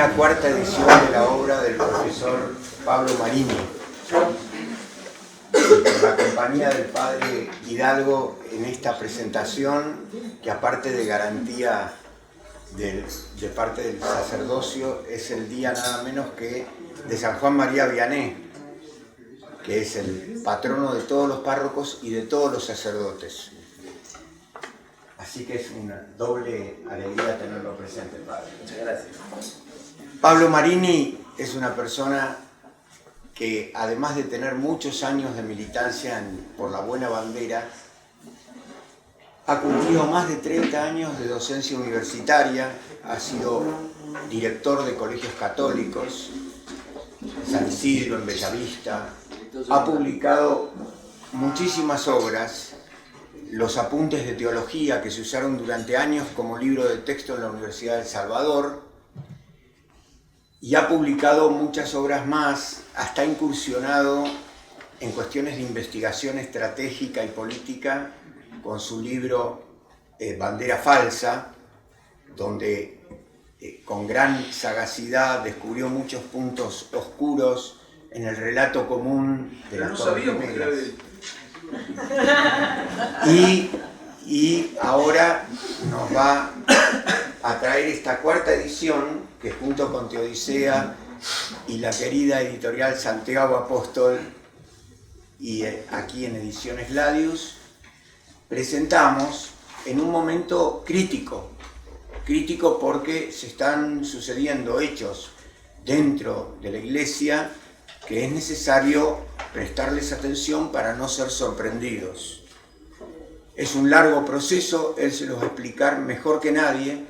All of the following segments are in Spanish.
una cuarta edición de la obra del profesor Pablo Marini, con la compañía del padre Hidalgo en esta presentación, que aparte de garantía de parte del sacerdocio, es el día nada menos que de San Juan María Vianney, que es el patrono de todos los párrocos y de todos los sacerdotes. Así que es una doble alegría tenerlo presente, padre. Muchas gracias. Pablo Marini es una persona que, además de tener muchos años de militancia por la buena bandera, ha cumplido más de 30 años de docencia universitaria, ha sido director de colegios católicos, en San Isidro, en Bellavista, ha publicado muchísimas obras, los apuntes de teología que se usaron durante años como libro de texto en la Universidad de El Salvador, y ha publicado muchas obras más, hasta ha incursionado en cuestiones de investigación estratégica y política con su libro Bandera Falsa, donde con gran sagacidad descubrió muchos puntos oscuros en el relato común de las Torres Gemelas. Y ahora nos va a traer esta cuarta edición que, junto con Teodicea y la querida editorial Santiago Apóstol y aquí en Ediciones Gladius, presentamos en un momento crítico porque se están sucediendo hechos dentro de la Iglesia que es necesario prestarles atención para no ser sorprendidos. Es un largo proceso, él se los va a explicar mejor que nadie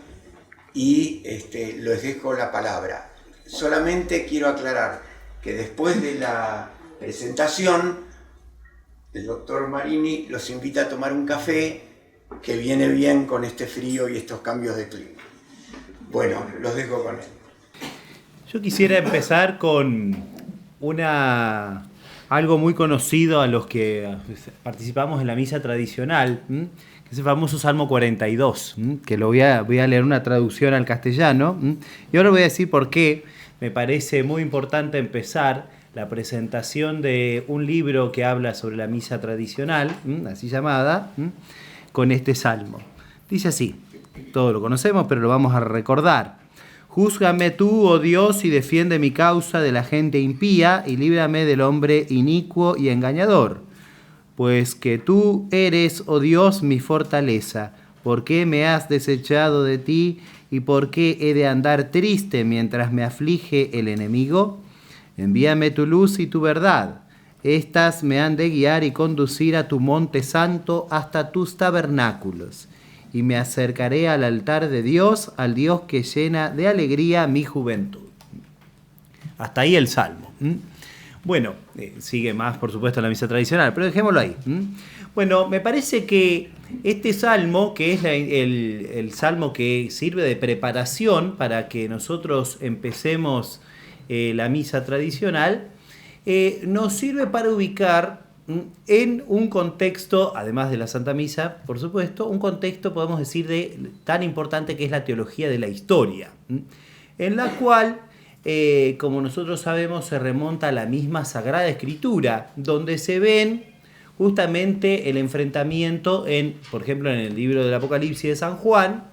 y les dejo la palabra. Solamente quiero aclarar que después de la presentación, el doctor Marini los invita a tomar un café que viene bien con este frío y estos cambios de clima. Bueno, los dejo con él. Yo quisiera empezar con algo muy conocido a los que participamos en la misa tradicional, que es el famoso Salmo 42, que voy a leer una traducción al castellano, y ahora voy a decir por qué me parece muy importante empezar la presentación de un libro que habla sobre la misa tradicional, así llamada, con este salmo. Dice así, todos lo conocemos, pero lo vamos a recordar. Júzgame tú, oh Dios, y defiende mi causa de la gente impía, y líbrame del hombre inicuo y engañador. Pues que tú eres, oh Dios, mi fortaleza. ¿Por qué me has desechado de ti? ¿Y por qué he de andar triste mientras me aflige el enemigo? Envíame tu luz y tu verdad. Estas me han de guiar y conducir a tu monte santo hasta tus tabernáculos. Y me acercaré al altar de Dios, al Dios que llena de alegría mi juventud. Hasta ahí el Salmo. Bueno, sigue más, por supuesto, en la misa tradicional, pero dejémoslo ahí. Bueno, me parece que este Salmo, que es el Salmo que sirve de preparación para que nosotros empecemos la misa tradicional, nos sirve para ubicar en un contexto, además de la Santa Misa, por supuesto, un contexto, podemos decir, tan importante que es la teología de la historia, en la cual, como nosotros sabemos, se remonta a la misma Sagrada Escritura, donde se ven justamente el enfrentamiento, por ejemplo, en el libro del Apocalipsis de San Juan,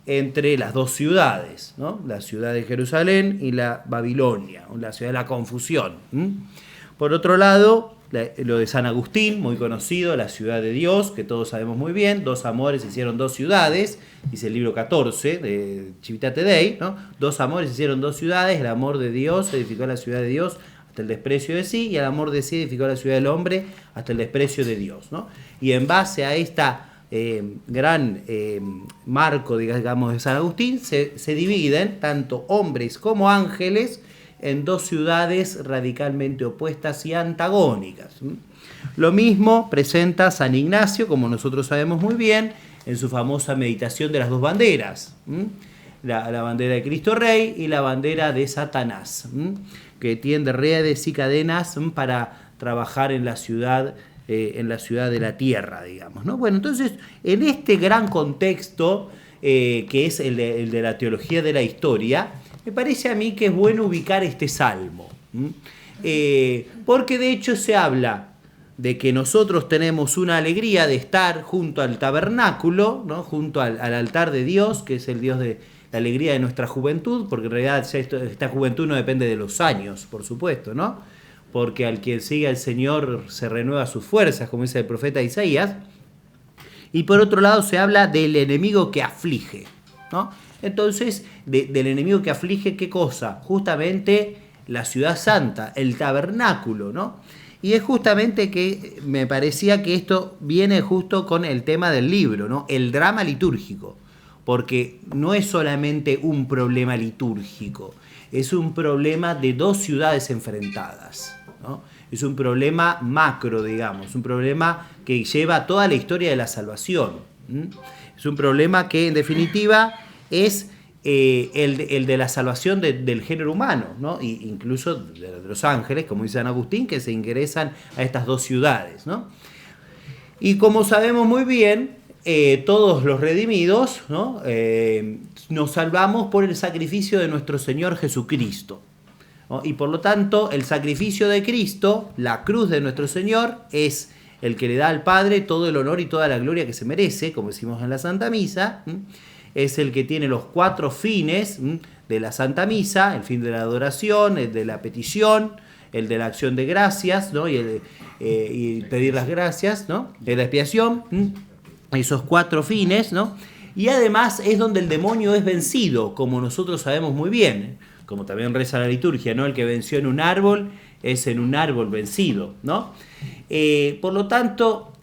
entre las dos ciudades, ¿no? La ciudad de Jerusalén y la Babilonia, la ciudad de la confusión. Por otro lado, lo de San Agustín, muy conocido, la ciudad de Dios, que todos sabemos muy bien, dos amores hicieron dos ciudades, dice el libro 14 de Civitate Dei, ¿no? Dos amores hicieron dos ciudades, el amor de Dios edificó la ciudad de Dios hasta el desprecio de sí, y el amor de sí edificó la ciudad del hombre hasta el desprecio de Dios, ¿no? Y en base a esta gran marco, digamos, de San Agustín, se dividen tanto hombres como ángeles en dos ciudades radicalmente opuestas y antagónicas. Lo mismo presenta San Ignacio, como nosotros sabemos muy bien, en su famosa meditación de las dos banderas, la bandera de Cristo Rey y la bandera de Satanás, que tiende redes y cadenas para trabajar en la ciudad de la tierra, digamos, ¿no? Bueno, entonces, en este gran contexto, que es el de la teología de la historia, me parece a mí que es bueno ubicar este salmo. Porque de hecho se habla de que nosotros tenemos una alegría de estar junto al tabernáculo, ¿no? Junto al altar de Dios, que es el Dios de la alegría de nuestra juventud, porque en realidad esta juventud no depende de los años, por supuesto, ¿no? Porque al que sigue al Señor se renueva sus fuerzas, como dice el profeta Isaías. Y por otro lado se habla del enemigo que aflige, ¿no? Entonces, del enemigo que aflige, ¿qué cosa? Justamente la ciudad santa, el tabernáculo, ¿no? Y es justamente que me parecía que esto viene justo con el tema del libro, ¿no? El drama litúrgico, porque no es solamente un problema litúrgico, es un problema de dos ciudades enfrentadas, ¿no? Es un problema macro, digamos, un problema que lleva toda la historia de la salvación. Es un problema que, en definitiva, es el de la salvación del género humano, ¿no? Y incluso de los ángeles, como dice San Agustín, que se ingresan a estas dos ciudades, ¿no? Y como sabemos muy bien, todos los redimidos, ¿no? Nos salvamos por el sacrificio de nuestro Señor Jesucristo, ¿no? Y por lo tanto, el sacrificio de Cristo, la cruz de nuestro Señor, es el que le da al Padre todo el honor y toda la gloria que se merece, como decimos en la Santa Misa. Es el que tiene los 4 fines de la Santa Misa: el fin de la adoración, el de la petición, el de la acción de gracias, ¿no? Y pedir las gracias, ¿no? De la expiación, esos 4 fines, ¿no? Y además es donde el demonio es vencido, como nosotros sabemos muy bien, como también reza la liturgia, ¿no? El que venció en un árbol es en un árbol vencido, ¿no? Por lo tanto,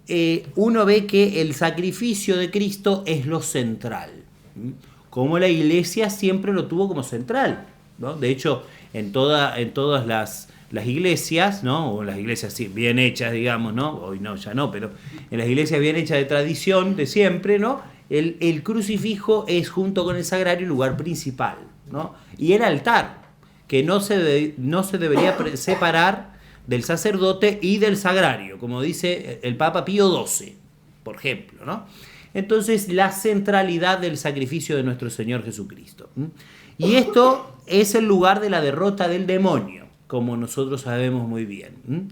uno ve que el sacrificio de Cristo es lo central, como la Iglesia siempre lo tuvo como central, ¿no? De hecho, en todas las iglesias, ¿no? O las iglesias sí, bien hechas, digamos, ¿no? Hoy no, ya no, pero en las iglesias bien hechas de tradición, de siempre, ¿no? El crucifijo es, junto con el sagrario, el lugar principal, ¿no? Y el altar, que no se debería separar del sacerdote y del sagrario, como dice el Papa Pío XII, por ejemplo, ¿no? Entonces, la centralidad del sacrificio de nuestro Señor Jesucristo. Y esto es el lugar de la derrota del demonio, como nosotros sabemos muy bien.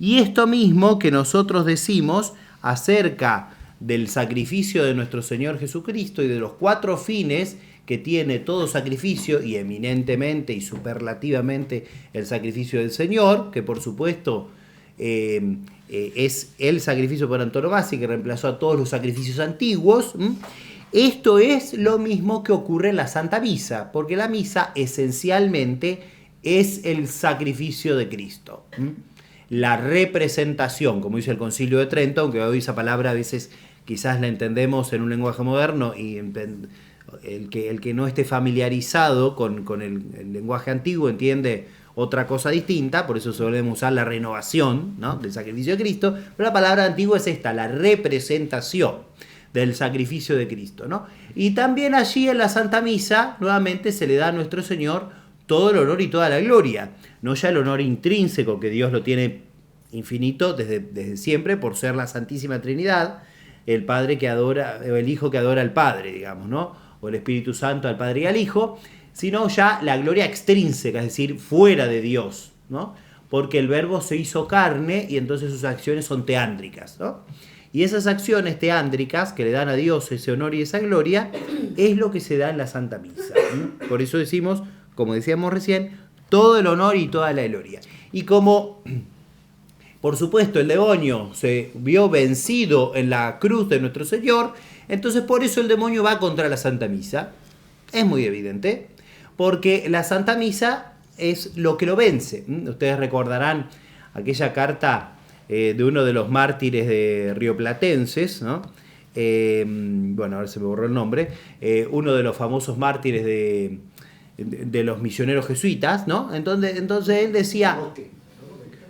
Y esto mismo que nosotros decimos acerca del sacrificio de nuestro Señor Jesucristo y de los 4 fines que tiene todo sacrificio, y eminentemente y superlativamente el sacrificio del Señor, que por supuesto es el sacrificio por antonomasia, que reemplazó a todos los sacrificios antiguos. Esto es lo mismo que ocurre en la Santa Misa, porque la misa esencialmente es el sacrificio de Cristo, la representación, como dice el Concilio de Trento, aunque hoy esa palabra a veces quizás la entendemos en un lenguaje moderno, y el que no esté familiarizado con el lenguaje antiguo entiende otra cosa distinta, por eso solemos usar la renovación, ¿no? Del sacrificio de Cristo, pero la palabra antigua es esta, la representación del sacrificio de Cristo, ¿no? Y también allí en la Santa Misa, nuevamente se le da a nuestro Señor todo el honor y toda la gloria, no ya el honor intrínseco, que Dios lo tiene infinito desde siempre, por ser la Santísima Trinidad, el Padre que adora, o el Hijo que adora al Padre, digamos, ¿no? O el Espíritu Santo al Padre y al Hijo, sino ya la gloria extrínseca, es decir, fuera de Dios, ¿no? Porque el Verbo se hizo carne y entonces sus acciones son teándricas, ¿no? Y esas acciones teándricas que le dan a Dios ese honor y esa gloria es lo que se da en la Santa Misa, ¿no? Por eso decimos, como decíamos recién, todo el honor y toda la gloria. Y como, por supuesto, el demonio se vio vencido en la cruz de nuestro Señor, entonces por eso el demonio va contra la Santa Misa. Es muy evidente, porque la Santa Misa es lo que lo vence. Ustedes recordarán aquella carta de uno de los mártires de rioplatenses, ¿no? Bueno, ahora se me borró el nombre, uno de los famosos mártires de los misioneros jesuitas, ¿no? Entonces él decía...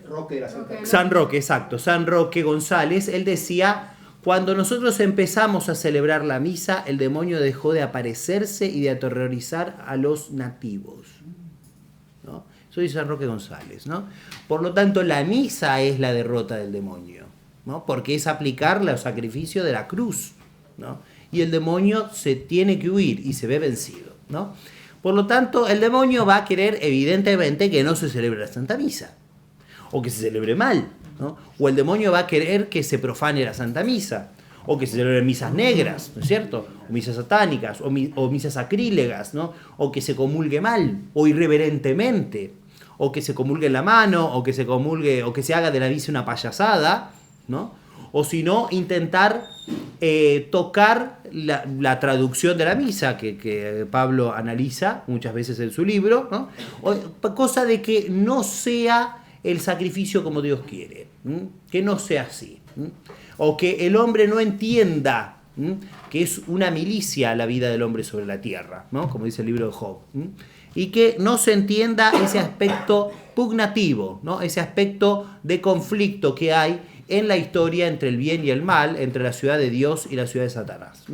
Roque de la Santa Cruz. San Roque, exacto, San Roque González, él decía: cuando nosotros empezamos a celebrar la misa, el demonio dejó de aparecerse y de aterrorizar a los nativos, ¿no? Eso dice San Roque González, ¿no? Por lo tanto, la misa es la derrota del demonio, ¿no? Porque es aplicar los sacrificios de la cruz, ¿no? Y el demonio se tiene que huir y se ve vencido, ¿no? Por lo tanto, el demonio va a querer evidentemente que no se celebre la Santa Misa, o que se celebre mal, ¿no? O el demonio va a querer que se profane la Santa Misa, o que se celebren misas negras, ¿no es cierto? O misas satánicas, o misas sacrílegas, ¿no? O que se comulgue mal, o irreverentemente, o que se comulgue en la mano, o que se comulgue, o que se haga de la misa una payasada, ¿no? O si no, intentar tocar la traducción de la misa, que Pablo analiza muchas veces en su libro, ¿no? Cosa de que no sea el sacrificio como Dios quiere, que no sea así. O que el hombre no entienda que es una milicia la vida del hombre sobre la tierra, ¿no? Como dice el libro de Job. Y que no se entienda ese aspecto pugnativo, ¿no? Ese aspecto de conflicto que hay en la historia entre el bien y el mal, entre la ciudad de Dios y la ciudad de Satanás.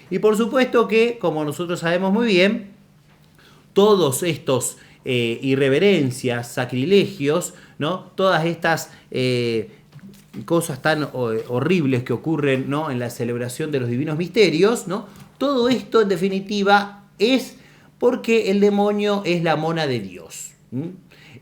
Y por supuesto que, como nosotros sabemos muy bien, todos estos irreverencias, sacrilegios, ¿no? Todas estas cosas tan horribles que ocurren, ¿no? En la celebración de los divinos misterios, ¿no? Todo esto en definitiva es porque el demonio es la mona de Dios,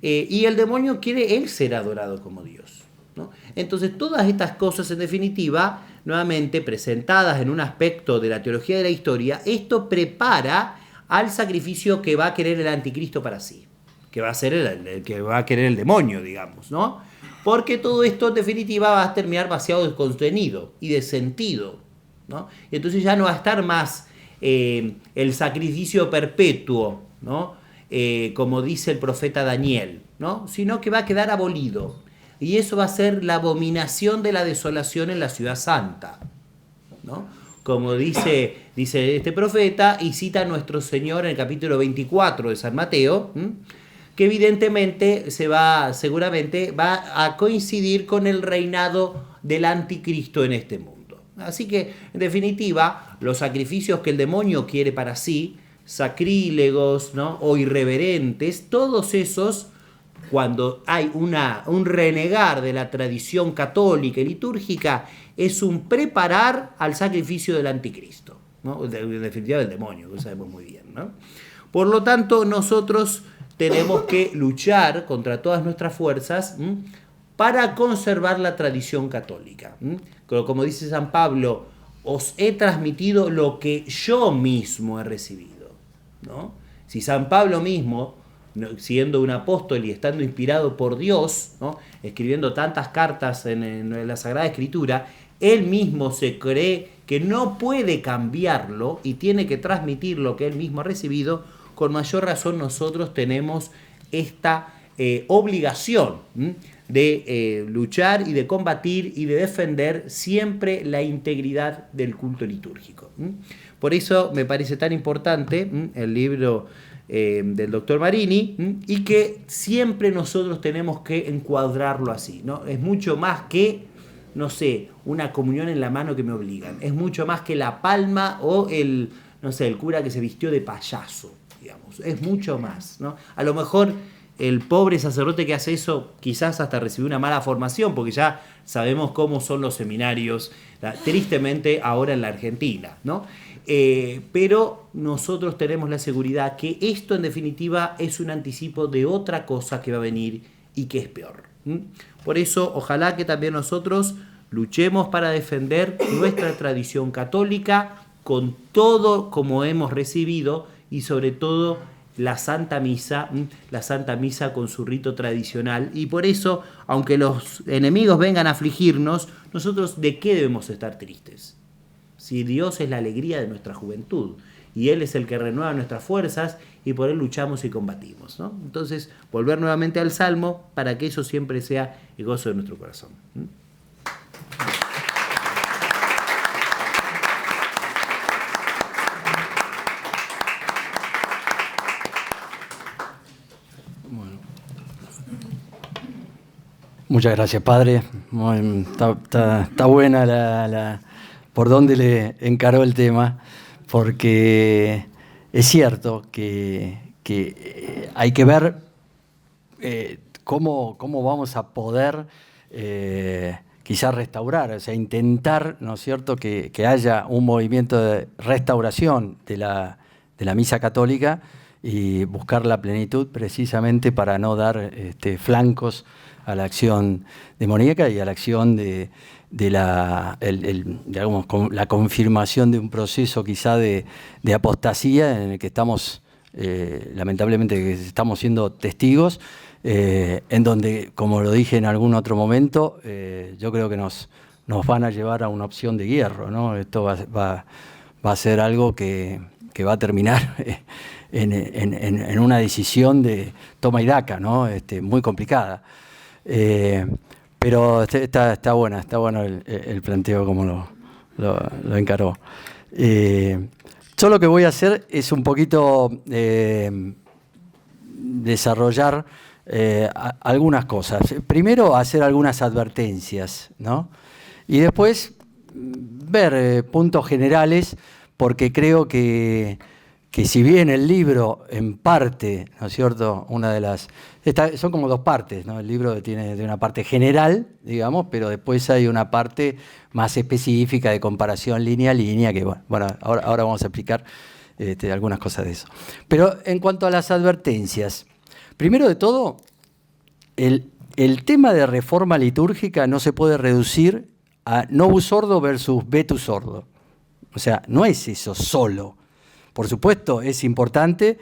y el demonio quiere él ser adorado como Dios, ¿no? Entonces todas estas cosas en definitiva, nuevamente presentadas en un aspecto de la teología de la historia, esto prepara al sacrificio que va a querer el anticristo para sí, que va a ser el que va a querer el demonio, digamos, ¿no? Porque todo esto en definitiva va a terminar vaciado de contenido y de sentido, ¿no? Y entonces ya no va a estar más el sacrificio perpetuo, ¿no? Como dice el profeta Daniel, ¿no? Sino que va a quedar abolido. Y eso va a ser la abominación de la desolación en la ciudad santa, ¿no? Como dice este profeta, y cita a nuestro Señor en el capítulo 24 de San Mateo, que evidentemente seguramente va a coincidir con el reinado del anticristo en este mundo. Así que, en definitiva, los sacrificios que el demonio quiere para sí, sacrílegos, ¿no? O irreverentes, todos esos, cuando hay un renegar de la tradición católica y litúrgica, es un preparar al sacrificio del anticristo, ¿no? En definitiva del demonio, que lo sabemos muy bien, ¿no? Por lo tanto, nosotros tenemos que luchar contra todas nuestras fuerzas para conservar la tradición católica. Como dice San Pablo, os he transmitido lo que yo mismo he recibido, ¿no? Si San Pablo mismo, siendo un apóstol y estando inspirado por Dios, ¿no? Escribiendo tantas cartas en la Sagrada Escritura, él mismo se cree que no puede cambiarlo y tiene que transmitir lo que él mismo ha recibido. Con mayor razón nosotros tenemos esta obligación de luchar y de combatir y de defender siempre la integridad del culto litúrgico. Por eso me parece tan importante el libro del doctor Marini, y que siempre nosotros tenemos que encuadrarlo así, ¿no? Es mucho más que, no sé, una comunión en la mano que me obligan, es mucho más que la palma o el cura que se vistió de payaso, digamos, es mucho más, ¿no? A lo mejor el pobre sacerdote que hace eso quizás hasta recibió una mala formación, porque ya sabemos cómo son los seminarios, tristemente ahora en la Argentina, ¿no? Pero nosotros tenemos la seguridad que esto en definitiva es un anticipo de otra cosa que va a venir y que es peor. Por eso ojalá que también nosotros luchemos para defender nuestra tradición católica con todo como hemos recibido, y sobre todo la Santa Misa con su rito tradicional. Y por eso, aunque los enemigos vengan a afligirnos, nosotros ¿de qué debemos estar tristes? Si Dios es la alegría de nuestra juventud y Él es el que renueva nuestras fuerzas y por Él luchamos y combatimos, ¿no? Entonces, volver nuevamente al Salmo para que eso siempre sea el gozo de nuestro corazón. Muchas gracias, Padre. Está buena por dónde le encaró el tema, porque es cierto que hay que ver cómo vamos a poder quizás restaurar, o sea, intentar, ¿no es cierto?, que haya un movimiento de restauración de la misa católica, y buscar la plenitud precisamente para no dar flancos a la acción demoníaca y a la acción de digamos, la confirmación de un proceso quizá de apostasía en el que estamos, lamentablemente, estamos siendo testigos, en donde, como lo dije en algún otro momento, yo creo que nos van a llevar a una opción de hierro, ¿no? Esto va a ser algo que va a terminar en una decisión de toma y daca, ¿no? Muy complicada. Pero está bueno el planteo como lo encaró. Yo lo que voy a hacer es un poquito desarrollar algunas cosas. Primero, hacer algunas advertencias, ¿no? Y después ver puntos generales, porque creo que si bien el libro en parte, ¿no es cierto? Son como dos partes, ¿no? El libro tiene de una parte general, digamos, pero después hay una parte más específica de comparación línea a línea, que bueno, ahora vamos a explicar algunas cosas de eso. Pero en cuanto a las advertencias, primero de todo, el tema de reforma litúrgica no se puede reducir a novus ordo versus vetus ordo. O sea, no es eso solo. Por supuesto, es importante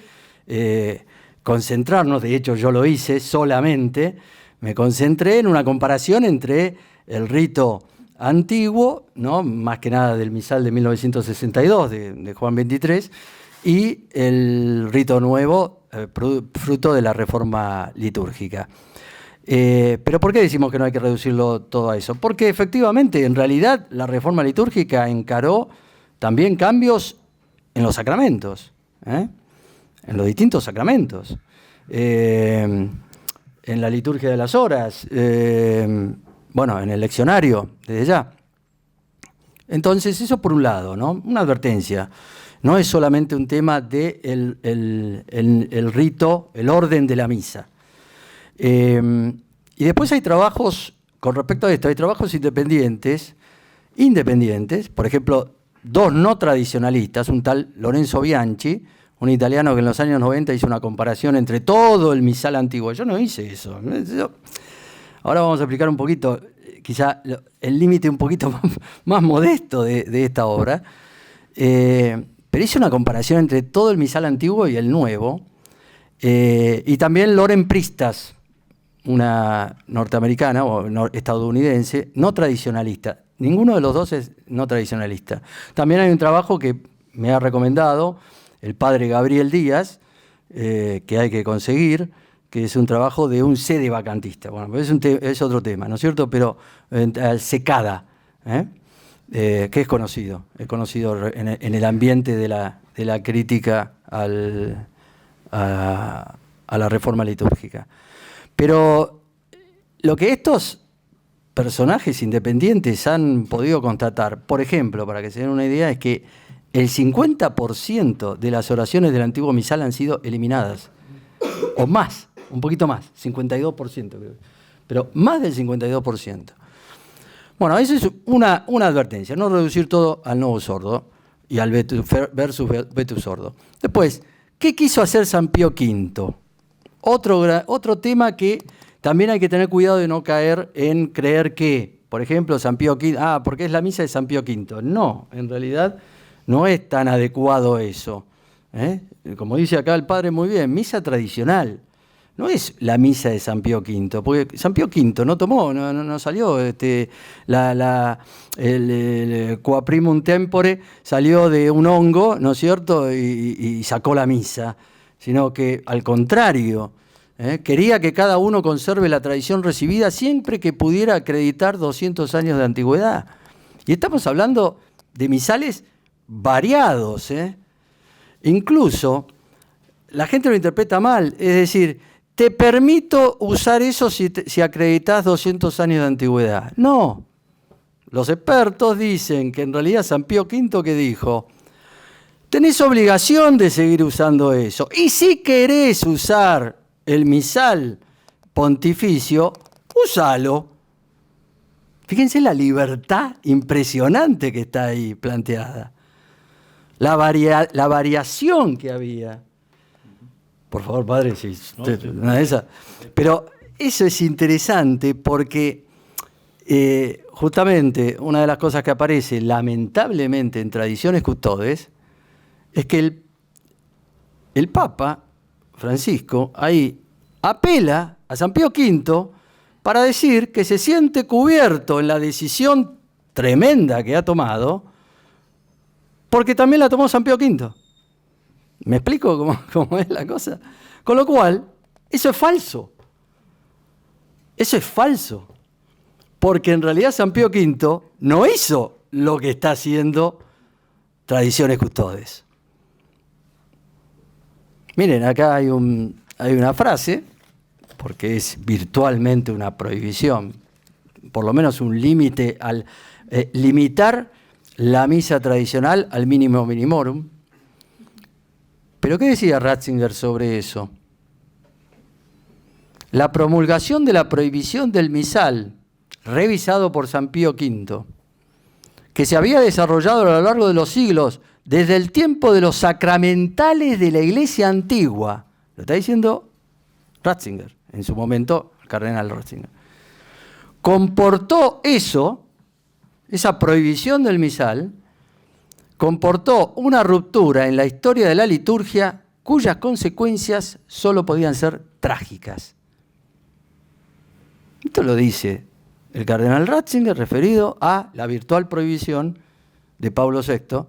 concentrarnos, de hecho yo lo hice solamente, me concentré en una comparación entre el rito antiguo, ¿no? Más que nada del misal de 1962, de Juan XXIII, y el rito nuevo, fruto de la reforma litúrgica. Pero ¿por qué decimos que no hay que reducirlo todo a eso? Porque efectivamente, en realidad, la reforma litúrgica encaró también cambios en los sacramentos, en los distintos sacramentos, en la liturgia de las horas, bueno, en el leccionario, desde ya. Entonces, eso por un lado, ¿no? Una advertencia. No es solamente un tema de el rito, el orden de la misa. Y después hay trabajos, con respecto a esto, hay trabajos independientes, por ejemplo, dos no tradicionalistas, un tal Lorenzo Bianchi, un italiano que en los años 90 hizo una comparación entre todo el misal antiguo. Yo no hice eso. Ahora vamos a explicar un poquito, quizá el límite un poquito más modesto de esta obra. Pero hice una comparación entre todo el misal antiguo y el nuevo. Y también Loren Pristas, una norteamericana o estadounidense, no tradicionalista. Ninguno de los dos es no tradicionalista. También hay un trabajo que me ha recomendado el padre Gabriel Díaz, que hay que conseguir, que es un trabajo de un sede vacantista. Bueno, es otro tema, ¿no es cierto? Pero Secada, que es conocido en el ambiente de la crítica a la reforma litúrgica. Pero lo que estos personajes independientes han podido constatar, por ejemplo, para que se den una idea, es que el 50% de las oraciones del antiguo misal han sido eliminadas, o más, un poquito más, 52% creo, pero más del 52%. Bueno, eso es una advertencia, no reducir todo al novus ordo y al versus vetus ordo. Después, ¿qué quiso hacer San Pío V? Otro tema que también hay que tener cuidado de no caer en creer que, por ejemplo, San Pío V, porque es la misa de San Pío V. No, en realidad no es tan adecuado eso. Como dice acá el padre muy bien, misa tradicional. No es la misa de San Pío V, porque San Pío V no salió, el Quaprimum Tempore salió de un hongo, ¿no es cierto?, y sacó la misa, sino que al contrario, quería que cada uno conserve la tradición recibida siempre que pudiera acreditar 200 años de antigüedad. Y estamos hablando de misales variados, Incluso, la gente lo interpreta mal, es decir, te permito usar eso si acreditas 200 años de antigüedad. No, los expertos dicen que en realidad San Pío V que dijo, tenés obligación de seguir usando eso. Y si querés usar el misal pontificio, usalo. Fíjense la libertad impresionante que está ahí planteada. La variación que había. Por favor, padre, si una de esas. Pero eso es interesante porque justamente una de las cosas que aparece lamentablemente en Tradiciones Custodes es que el Papa Francisco ahí apela a San Pío V para decir que se siente cubierto en la decisión tremenda que ha tomado, porque también la tomó San Pío V. ¿Me explico cómo es la cosa? Con lo cual, eso es falso. Eso es falso. Porque en realidad San Pío V no hizo lo que está haciendo Tradiciones Custodes. Miren, acá hay una frase, porque es virtualmente una prohibición, por lo menos un límite al limitar la misa tradicional al mínimo minimorum. ¿Pero qué decía Ratzinger sobre eso? La promulgación de la prohibición del misal, revisado por San Pío V, que se había desarrollado a lo largo de los siglos, desde el tiempo de los sacramentales de la Iglesia antigua, lo está diciendo Ratzinger, en su momento el cardenal Ratzinger, comportó esa prohibición del misal, comportó una ruptura en la historia de la liturgia cuyas consecuencias solo podían ser trágicas. Esto lo dice el cardenal Ratzinger referido a la virtual prohibición de Pablo VI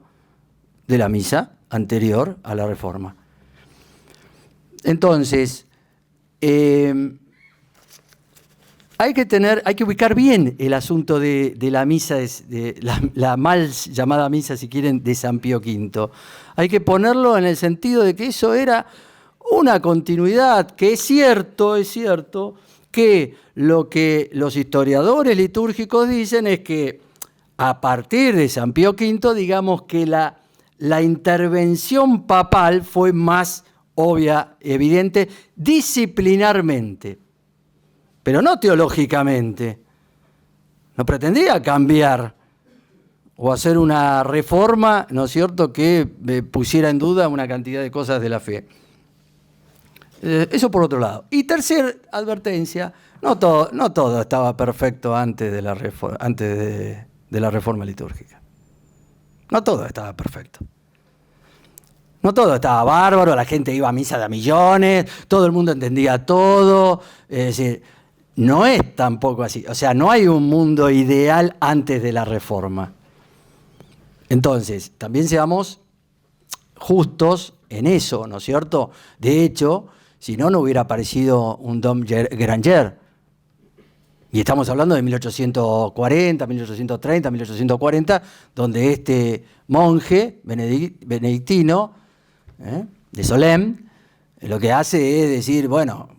de la misa anterior a la Reforma. Entonces, hay que ubicar bien el asunto de la misa, de la mal llamada misa, si quieren, de San Pío V. Hay que ponerlo en el sentido de que eso era una continuidad, que es cierto que lo que los historiadores litúrgicos dicen es que a partir de San Pío V, digamos que la intervención papal fue más obvia, evidente, disciplinarmente, pero no teológicamente. No pretendía cambiar o hacer una reforma, ¿no es cierto?, que pusiera en duda una cantidad de cosas de la fe. Eso por otro lado. Y tercera advertencia, no todo estaba perfecto antes de la reforma litúrgica. No todo estaba perfecto. No todo estaba bárbaro, la gente iba a misa de a millones, todo el mundo entendía todo. Es decir, no es tampoco así. O sea, no hay un mundo ideal antes de la reforma. Entonces, también seamos justos en eso, ¿no es cierto? De hecho, si no, no hubiera aparecido un Dom Granger. Y estamos hablando de 1840, 1830, 1840, donde este monje benedictino de Solem lo que hace es decir, bueno,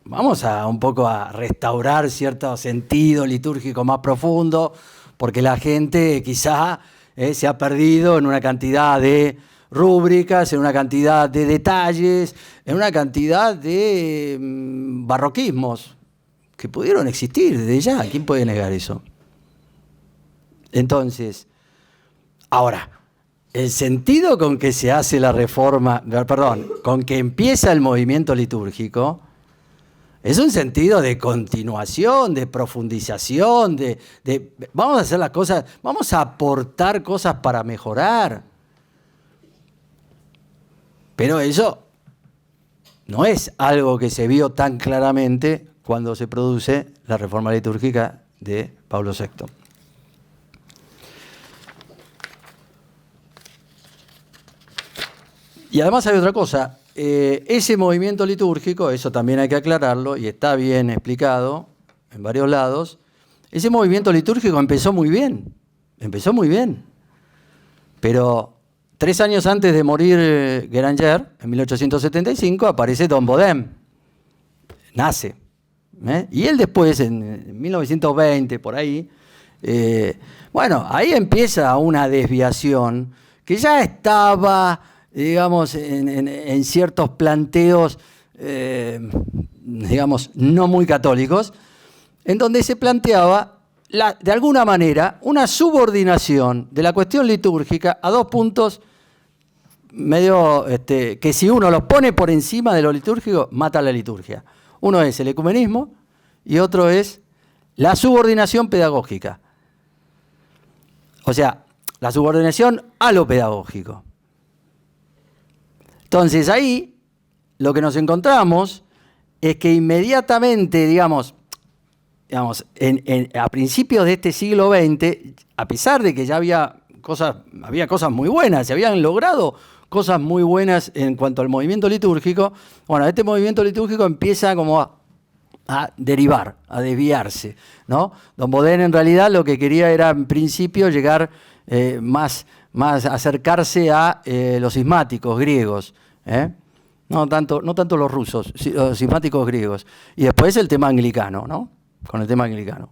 vamos a un poco a restaurar cierto sentido litúrgico más profundo, porque la gente quizá se ha perdido en una cantidad de rúbricas, en una cantidad de detalles, en una cantidad de barroquismos que pudieron existir desde ya. ¿Quién puede negar eso? Entonces, ahora, el sentido con que se hace la reforma, con que empieza el movimiento litúrgico, es un sentido de continuación, de profundización, de vamos a hacer las cosas, vamos a aportar cosas para mejorar. Pero eso no es algo que se vio tan claramente cuando se produce la reforma litúrgica de Pablo VI. Y además hay otra cosa, ese movimiento litúrgico, eso también hay que aclararlo y está bien explicado en varios lados, ese movimiento litúrgico empezó muy bien, pero 3 años antes de morir Granger, en 1875, aparece Don Bodem, nace. Y él después, en 1920, por ahí, bueno, ahí empieza una desviación que ya estaba, digamos, en ciertos planteos, digamos, no muy católicos, en donde se planteaba, de alguna manera, una subordinación de la cuestión litúrgica a 2 puntos medio que si uno los pone por encima de lo litúrgico, mata la liturgia. Uno es el ecumenismo y otro es la subordinación pedagógica. O sea, la subordinación a lo pedagógico. Entonces ahí lo que nos encontramos es que inmediatamente, digamos a principios de este siglo XX, a pesar de que ya había cosas muy buenas, se habían logrado cosas muy buenas en cuanto al movimiento litúrgico, bueno, este movimiento litúrgico empieza como a derivar, a desviarse, ¿no? Don Bodén en realidad lo que quería era en principio llegar más acercarse a los cismáticos griegos, no tanto los rusos, los cismáticos griegos, y después el tema anglicano, ¿no? Con el tema anglicano.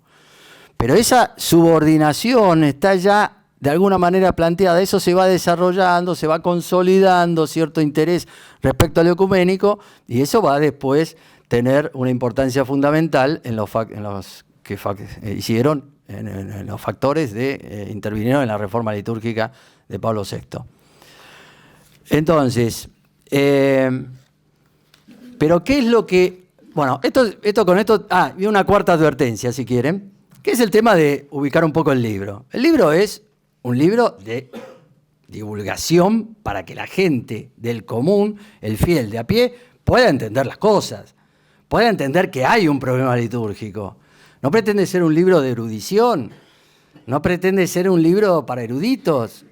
Pero esa subordinación está ya de alguna manera planteada, eso se va desarrollando, se va consolidando cierto interés respecto al ecuménico, y eso va después tener una importancia fundamental en los que hicieron, en los factores de intervinieron en la reforma litúrgica de Pablo VI. Entonces, pero ¿qué es lo que... Bueno, y una cuarta advertencia, si quieren, que es el tema de ubicar un poco el libro. El libro es un libro de divulgación para que la gente del común, el fiel de a pie, pueda entender las cosas, pueda entender que hay un problema litúrgico. No pretende ser un libro de erudición, no pretende ser un libro para eruditos.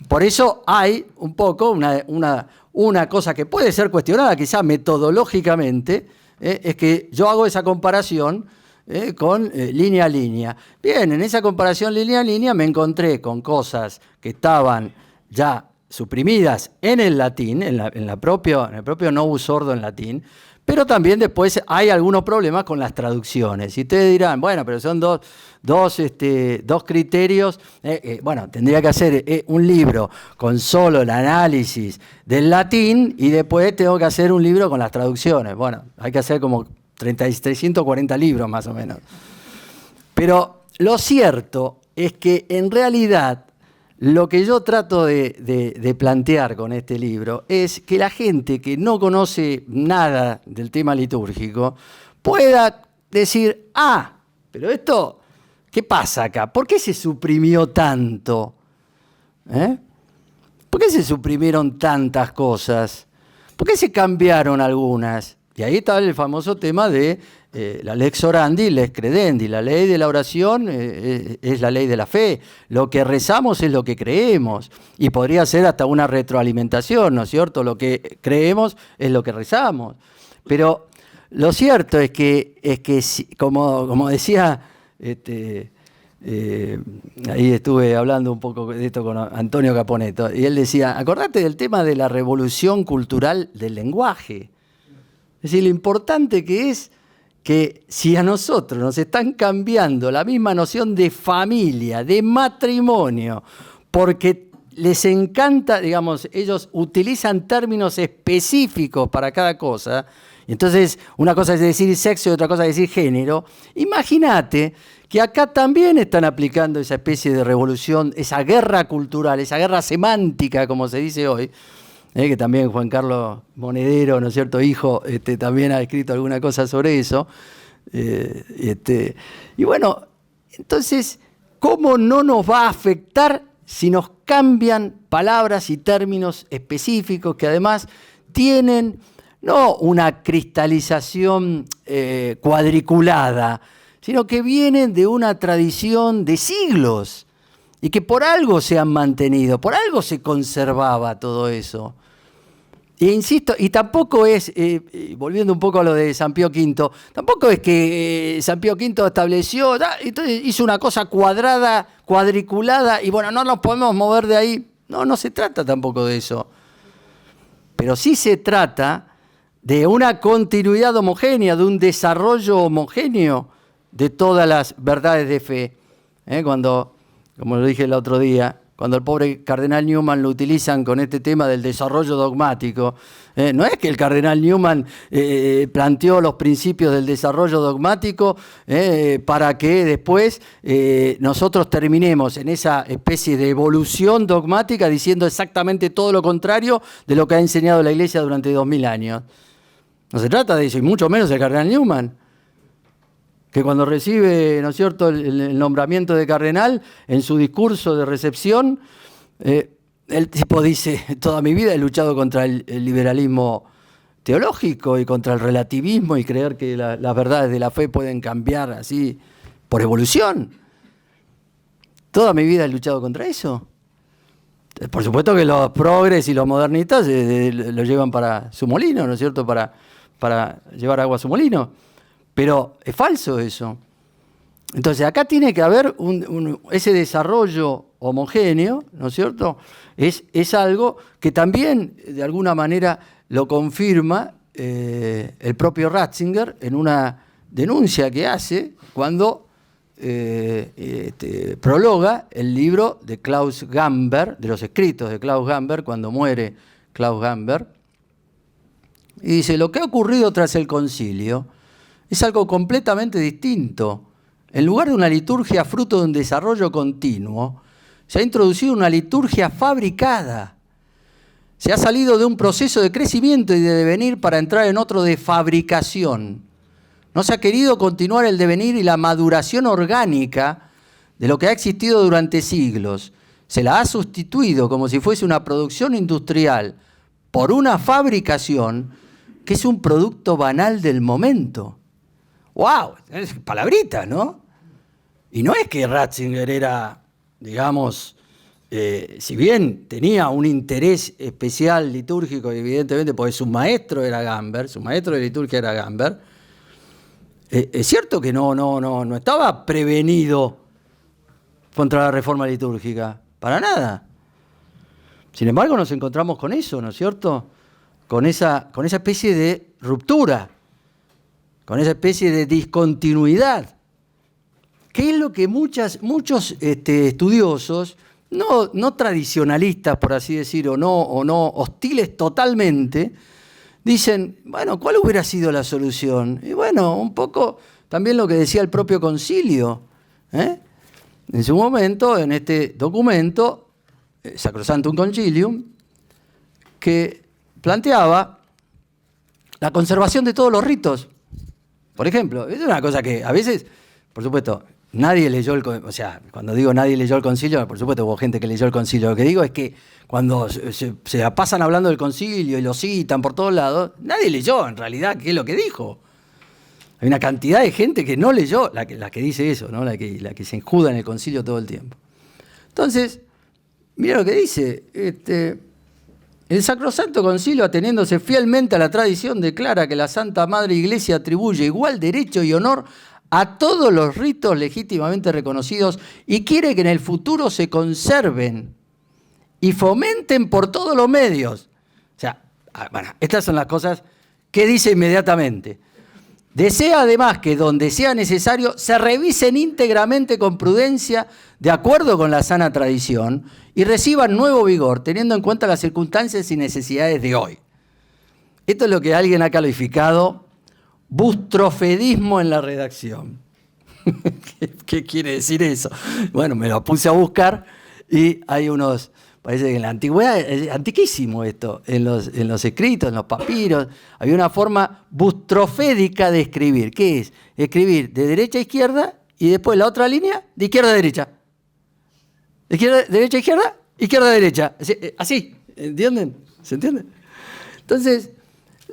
Por eso hay un poco una cosa que puede ser cuestionada quizá metodológicamente, es que yo hago esa comparación con línea a línea. Bien, en esa comparación línea a línea me encontré con cosas que estaban ya suprimidas en el latín, en el propio novus ordo en latín, pero también después hay algunos problemas con las traducciones. Y ustedes dirán, bueno, pero son dos criterios. Bueno, tendría que hacer un libro con solo el análisis del latín y después tengo que hacer un libro con las traducciones. Bueno, hay que hacer como 340 libros más o menos. Pero lo cierto es que en realidad lo que yo trato de plantear con este libro es que la gente que no conoce nada del tema litúrgico pueda decir, pero esto, ¿qué pasa acá? ¿Por qué se suprimió tanto? ¿Por qué se suprimieron tantas cosas? ¿Por qué se cambiaron algunas? Y ahí está el famoso tema de la lex orandi, lex credendi. La ley de la oración es la ley de la fe. Lo que rezamos es lo que creemos. Y podría ser hasta una retroalimentación, ¿no es cierto? Lo que creemos es lo que rezamos. Pero lo cierto es que como decía, ahí estuve hablando un poco de esto con Antonio Caponeto, y él decía, acordate del tema de la revolución cultural del lenguaje. Es decir, lo importante que es que si a nosotros nos están cambiando la misma noción de familia, de matrimonio, porque les encanta, digamos, ellos utilizan términos específicos para cada cosa, entonces una cosa es decir sexo y otra cosa es decir género, imagínate que acá también están aplicando esa especie de revolución, esa guerra cultural, esa guerra semántica, como se dice hoy, que también Juan Carlos Monedero, ¿no es cierto?, hijo, también ha escrito alguna cosa sobre eso. Y bueno, entonces, ¿cómo no nos va a afectar si nos cambian palabras y términos específicos que además tienen no una cristalización cuadriculada, sino que vienen de una tradición de siglos y que por algo se han mantenido, por algo se conservaba todo eso? E insisto, y tampoco es, volviendo un poco a lo de San Pío V, tampoco es que San Pío V estableció, entonces hizo una cosa cuadrada, cuadriculada, y bueno, no nos podemos mover de ahí. No se trata tampoco de eso. Pero sí se trata de una continuidad homogénea, de un desarrollo homogéneo de todas las verdades de fe. Cuando, como lo dije el otro día, cuando el pobre cardenal Newman lo utilizan con este tema del desarrollo dogmático. No es que el cardenal Newman planteó los principios del desarrollo dogmático para que después nosotros terminemos en esa especie de evolución dogmática diciendo exactamente todo lo contrario de lo que ha enseñado la Iglesia durante 2000 años. No se trata de eso, y mucho menos el cardenal Newman, que cuando recibe, ¿no es cierto?, el nombramiento de cardenal, en su discurso de recepción, el tipo dice: toda mi vida he luchado contra el liberalismo teológico y contra el relativismo y creer que las verdades de la fe pueden cambiar así por evolución. Toda mi vida he luchado contra eso. Por supuesto que los progres y los modernistas lo llevan para su molino, ¿no es cierto?, para llevar agua a su molino. Pero es falso eso. Entonces acá tiene que haber ese desarrollo homogéneo, ¿no es cierto? Es algo que también de alguna manera lo confirma el propio Ratzinger en una denuncia que hace cuando prologa el libro de Klaus Gamber, de los escritos de Klaus Gamber, cuando muere Klaus Gamber, y dice: lo que ha ocurrido tras el concilio es algo completamente distinto. En lugar de una liturgia fruto de un desarrollo continuo, se ha introducido una liturgia fabricada. Se ha salido de un proceso de crecimiento y de devenir para entrar en otro de fabricación. No se ha querido continuar el devenir y la maduración orgánica de lo que ha existido durante siglos. Se la ha sustituido como si fuese una producción industrial por una fabricación que es un producto banal del momento. ¡Wow! Es palabrita, ¿no? Y no es que Ratzinger era, digamos, si bien tenía un interés especial litúrgico, evidentemente, porque su maestro era Gamber, su maestro de liturgia era Gamber, es cierto que no estaba prevenido contra la reforma litúrgica, para nada. Sin embargo, nos encontramos con eso, ¿no es cierto? Con esa especie de ruptura, con esa especie de discontinuidad, que es lo que muchos estudiosos, no tradicionalistas, por así decir, o no hostiles totalmente, dicen: bueno, ¿cuál hubiera sido la solución? Y bueno, un poco también lo que decía el propio concilio, en su momento, en este documento, Sacrosanctum Concilium, que planteaba la conservación de todos los ritos. Por ejemplo, es una cosa que a veces, por supuesto, nadie leyó o sea, cuando digo nadie leyó el concilio, por supuesto hubo gente que leyó el concilio. Lo que digo es que cuando se la pasan hablando del concilio y lo citan por todos lados, nadie leyó en realidad qué es lo que dijo. Hay una cantidad de gente que no leyó, la que dice eso, ¿no? la que se enjuda en el concilio todo el tiempo. Entonces, mira lo que dice. El Sacrosanto Concilio, ateniéndose fielmente a la tradición, declara que la Santa Madre Iglesia atribuye igual derecho y honor a todos los ritos legítimamente reconocidos y quiere que en el futuro se conserven y fomenten por todos los medios. O sea, bueno, estas son las cosas que dice inmediatamente. Desea además que donde sea necesario se revisen íntegramente con prudencia de acuerdo con la sana tradición y reciban nuevo vigor teniendo en cuenta las circunstancias y necesidades de hoy. Esto es lo que alguien ha calificado bustrofedismo en la redacción. ¿Qué quiere decir eso? Bueno, me lo puse a buscar y hay unos... Parece que en la antigüedad, es antiquísimo esto, en los escritos, en los papiros, había una forma bustrofédica de escribir. ¿Qué es? Escribir de derecha a izquierda y después la otra línea de izquierda a derecha. Derecha a izquierda, izquierda a derecha. Así, ¿entienden? ¿Se entiende? Entonces,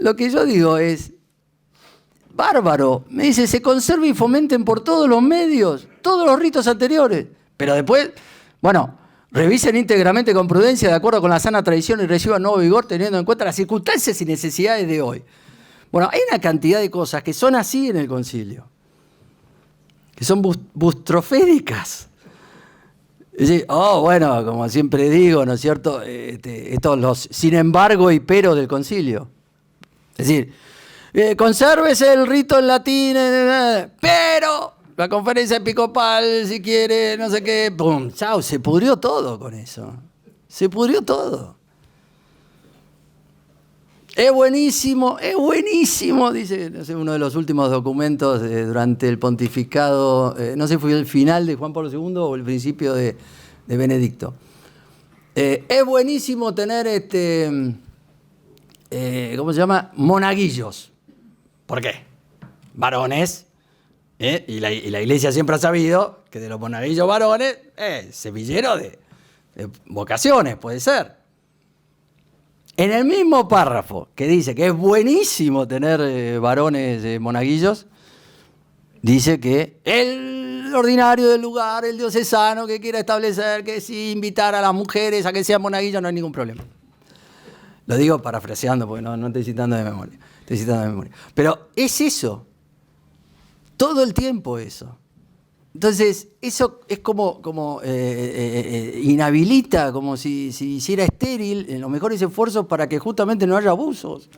lo que yo digo es, bárbaro, me dice, se conserven y fomenten por todos los medios, todos los ritos anteriores. Pero después, bueno... Revisen íntegramente con prudencia de acuerdo con la sana tradición y reciban nuevo vigor teniendo en cuenta las circunstancias y necesidades de hoy. Bueno, hay una cantidad de cosas que son así en el concilio, que son bustrofédicas. Es decir, bueno, como siempre digo, ¿no es cierto? Estos los sin embargo y pero del concilio. Es decir, consérvese el rito en latín, pero la conferencia episcopal, si quiere, no sé qué, pum, chao, se pudrió todo con eso. Se pudrió todo. Es buenísimo, dice, no sé, uno de los últimos documentos durante el pontificado, no sé, fue el final de Juan Pablo II o el principio de Benedicto. Es buenísimo tener ¿cómo se llama? Monaguillos. ¿Por qué? Varones. Y la Iglesia siempre ha sabido que de los monaguillos varones, semillero de vocaciones, puede ser. En el mismo párrafo que dice que es buenísimo tener varones monaguillos, dice que el ordinario del lugar, el diocesano que quiera establecer que si invitar a las mujeres a que sean monaguillos no hay ningún problema. Lo digo parafraseando porque no estoy citando de memoria. Pero es eso. Todo el tiempo eso. Entonces, eso es como inhabilita, como si hiciera estéril en los mejores esfuerzos para que justamente no haya abusos.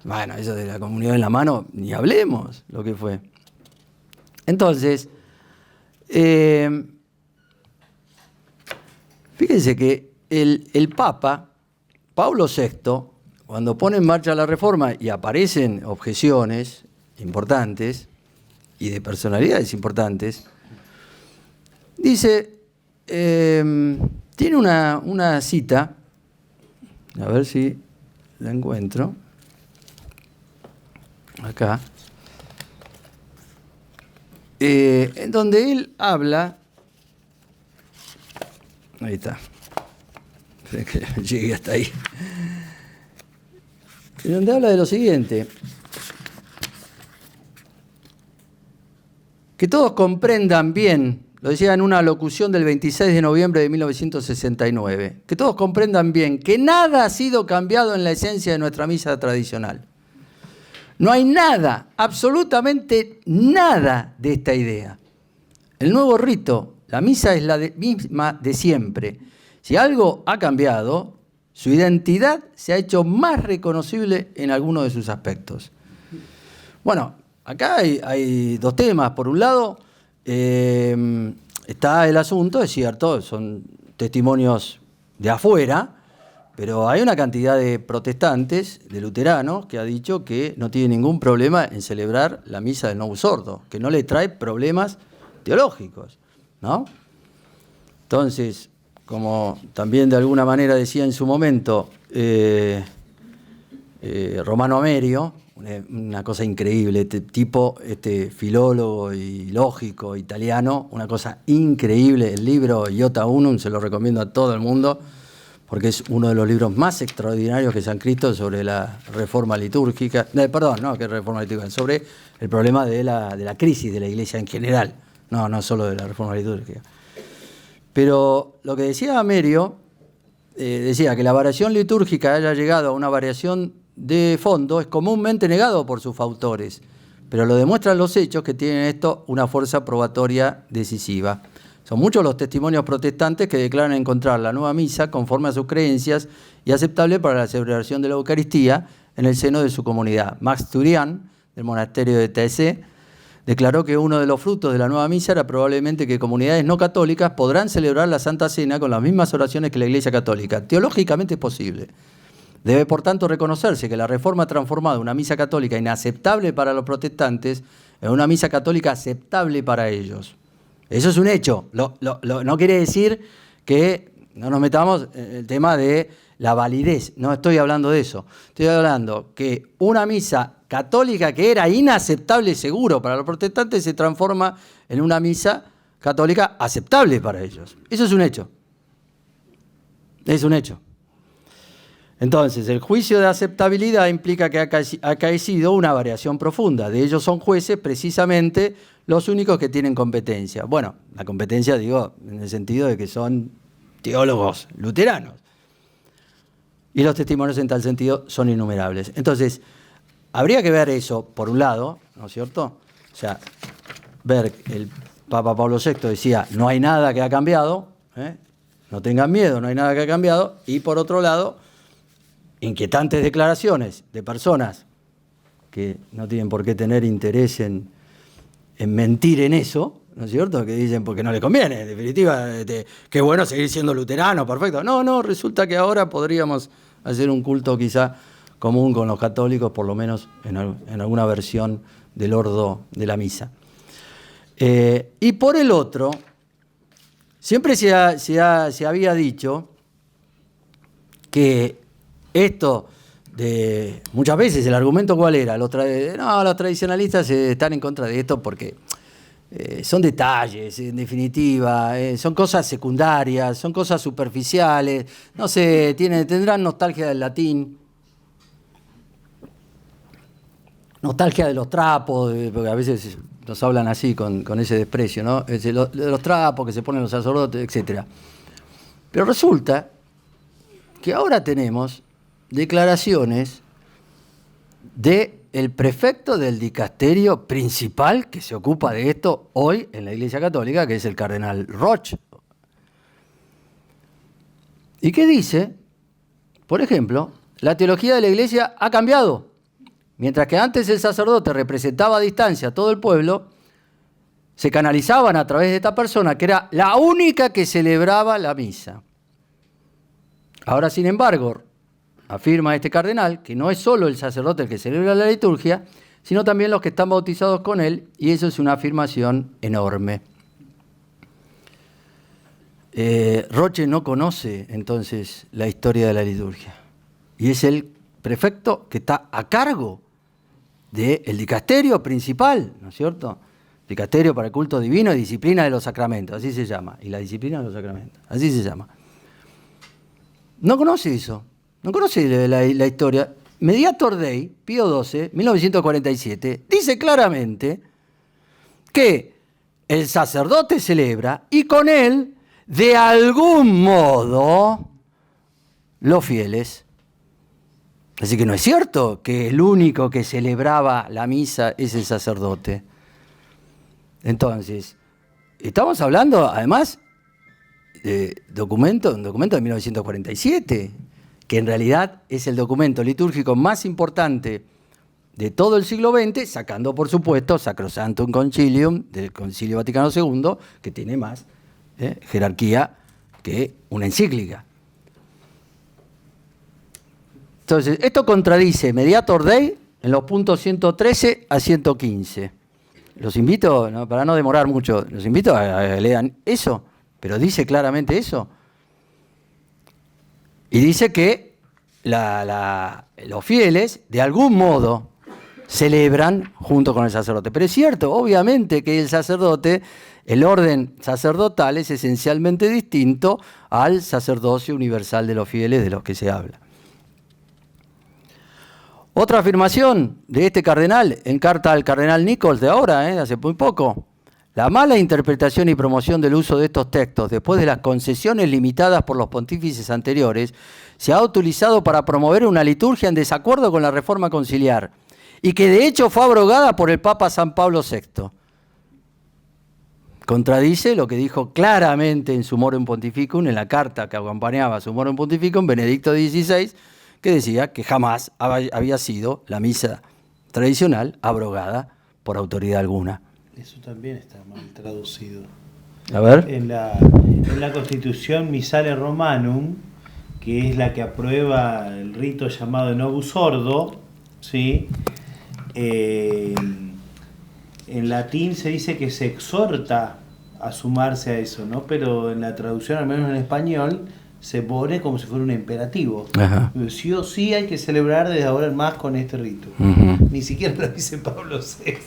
Bueno, eso de la comunión en la mano, ni hablemos lo que fue. Entonces, fíjense que el Papa, Pablo VI, cuando pone en marcha la reforma y aparecen objeciones importantes, y de personalidades importantes, dice, tiene una cita, a ver si la encuentro, acá, en donde él habla, ahí está, que llegué hasta ahí, en donde habla de lo siguiente: que todos comprendan bien, lo decía en una locución del 26 de noviembre de 1969, que todos comprendan bien que nada ha sido cambiado en la esencia de nuestra misa tradicional. No hay nada, absolutamente nada de esta idea. El nuevo rito, la misa es la misma de siempre. Si algo ha cambiado, su identidad se ha hecho más reconocible en alguno de sus aspectos. Bueno, acá hay dos temas. Por un lado, está el asunto, es cierto, son testimonios de afuera, pero hay una cantidad de protestantes, de luteranos, que ha dicho que no tiene ningún problema en celebrar la misa del Novus Ordo, que no le trae problemas teológicos, ¿no? Entonces, como también de alguna manera decía en su momento Romano Amerio, una cosa increíble, filólogo y lógico italiano, una cosa increíble, el libro Iota Unum, se lo recomiendo a todo el mundo, porque es uno de los libros más extraordinarios que se han escrito sobre la reforma litúrgica, sobre el problema de la crisis de la Iglesia en general, no solo de la reforma litúrgica. Pero lo que decía Amerio, decía que la variación litúrgica haya llegado a una variación de fondo es comúnmente negado por sus autores, pero lo demuestran los hechos que tienen esto una fuerza probatoria decisiva. Son muchos los testimonios protestantes que declaran encontrar la nueva misa conforme a sus creencias y aceptable para la celebración de la Eucaristía en el seno de su comunidad. Max Turian, del monasterio de Taizé, declaró que uno de los frutos de la nueva misa era probablemente que comunidades no católicas podrán celebrar la Santa Cena con las mismas oraciones que la Iglesia Católica. Teológicamente es posible. Debe, por tanto, reconocerse que la Reforma ha transformado una misa católica inaceptable para los protestantes en una misa católica aceptable para ellos. Eso es un hecho. No quiere decir que no nos metamos en el tema de la validez. No estoy hablando de eso. Estoy hablando que una misa católica que era inaceptable seguro para los protestantes se transforma en una misa católica aceptable para ellos. Eso es un hecho. Es un hecho. Entonces, el juicio de aceptabilidad implica que ha acaecido una variación profunda. De ellos son jueces precisamente los únicos que tienen competencia. Bueno, la competencia digo en el sentido de que son teólogos luteranos. Y los testimonios en tal sentido son innumerables. Entonces, habría que ver eso, por un lado, ¿no es cierto? O sea, ver el Papa Pablo VI decía, no hay nada que ha cambiado, no tengan miedo, no hay nada que ha cambiado. Y por otro lado, inquietantes declaraciones de personas que no tienen por qué tener interés en mentir en eso, ¿no es cierto? Que dicen porque no le conviene, en definitiva, qué bueno seguir siendo luterano, perfecto. No, resulta que ahora podríamos hacer un culto quizá común con los católicos, por lo menos en alguna versión del ordo de la misa. Y por el otro, siempre se había dicho que esto muchas veces el argumento ¿cuál era? Los tradicionalistas están en contra de esto porque son detalles, en definitiva, son cosas secundarias, son cosas superficiales, no sé, tendrán nostalgia del latín, nostalgia de los trapos, porque a veces nos hablan así con ese desprecio, ¿no? De los trapos que se ponen los sacerdotes, etc. Pero resulta que ahora tenemos declaraciones del prefecto del dicasterio principal que se ocupa de esto hoy en la Iglesia Católica, que es el cardenal Roche. ¿Y qué dice? Por ejemplo, la teología de la Iglesia ha cambiado. Mientras que antes el sacerdote representaba a distancia a todo el pueblo, se canalizaban a través de esta persona, que era la única que celebraba la misa. Ahora, sin embargo, afirma este cardenal que no es solo el sacerdote el que celebra la liturgia, sino también los que están bautizados con él, y eso es una afirmación enorme. Roche no conoce entonces la historia de la liturgia, y es el prefecto que está a cargo del dicasterio principal, ¿no es cierto? Dicasterio para el culto divino y disciplina de los sacramentos, así se llama, y la disciplina de los sacramentos, así se llama. No conoce eso, no conoce la historia. Mediator Dei, Pío XII, 1947, dice claramente que el sacerdote celebra y con él, de algún modo, los fieles. Así que no es cierto que el único que celebraba la misa es el sacerdote. Entonces, estamos hablando además de un documento de 1947, que en realidad es el documento litúrgico más importante de todo el siglo XX, sacando por supuesto Sacrosanctum Concilium del Concilio Vaticano II, que tiene más jerarquía que una encíclica. Entonces, esto contradice Mediator Dei en los puntos 113 a 115. Los invito, para no demorar mucho, los invito a que lean eso, pero dice claramente eso. Y dice que los fieles, de algún modo, celebran junto con el sacerdote. Pero es cierto, obviamente, que el sacerdote, el orden sacerdotal es esencialmente distinto al sacerdocio universal de los fieles de los que se habla. Otra afirmación de este cardenal, en carta al cardenal Nichols de ahora, hace muy poco. La mala interpretación y promoción del uso de estos textos, después de las concesiones limitadas por los pontífices anteriores, se ha utilizado para promover una liturgia en desacuerdo con la Reforma Conciliar, y que de hecho fue abrogada por el Papa San Pablo VI. Contradice lo que dijo claramente en Summorum Pontificum, en la carta que acompañaba Summorum Pontificum, Benedicto XVI, que decía que jamás había sido la misa tradicional abrogada por autoridad alguna. Eso también está mal traducido. A ver. En la Constitución Missale Romanum, que es la que aprueba el rito llamado Novus Ordo, ¿sí? En latín se dice que se exhorta a sumarse a eso, ¿no? Pero en la traducción, al menos en español, se pone como si fuera un imperativo. Ajá. Sí o sí hay que celebrar desde ahora en más con este rito. Uh-huh. Ni siquiera lo dice Pablo VI.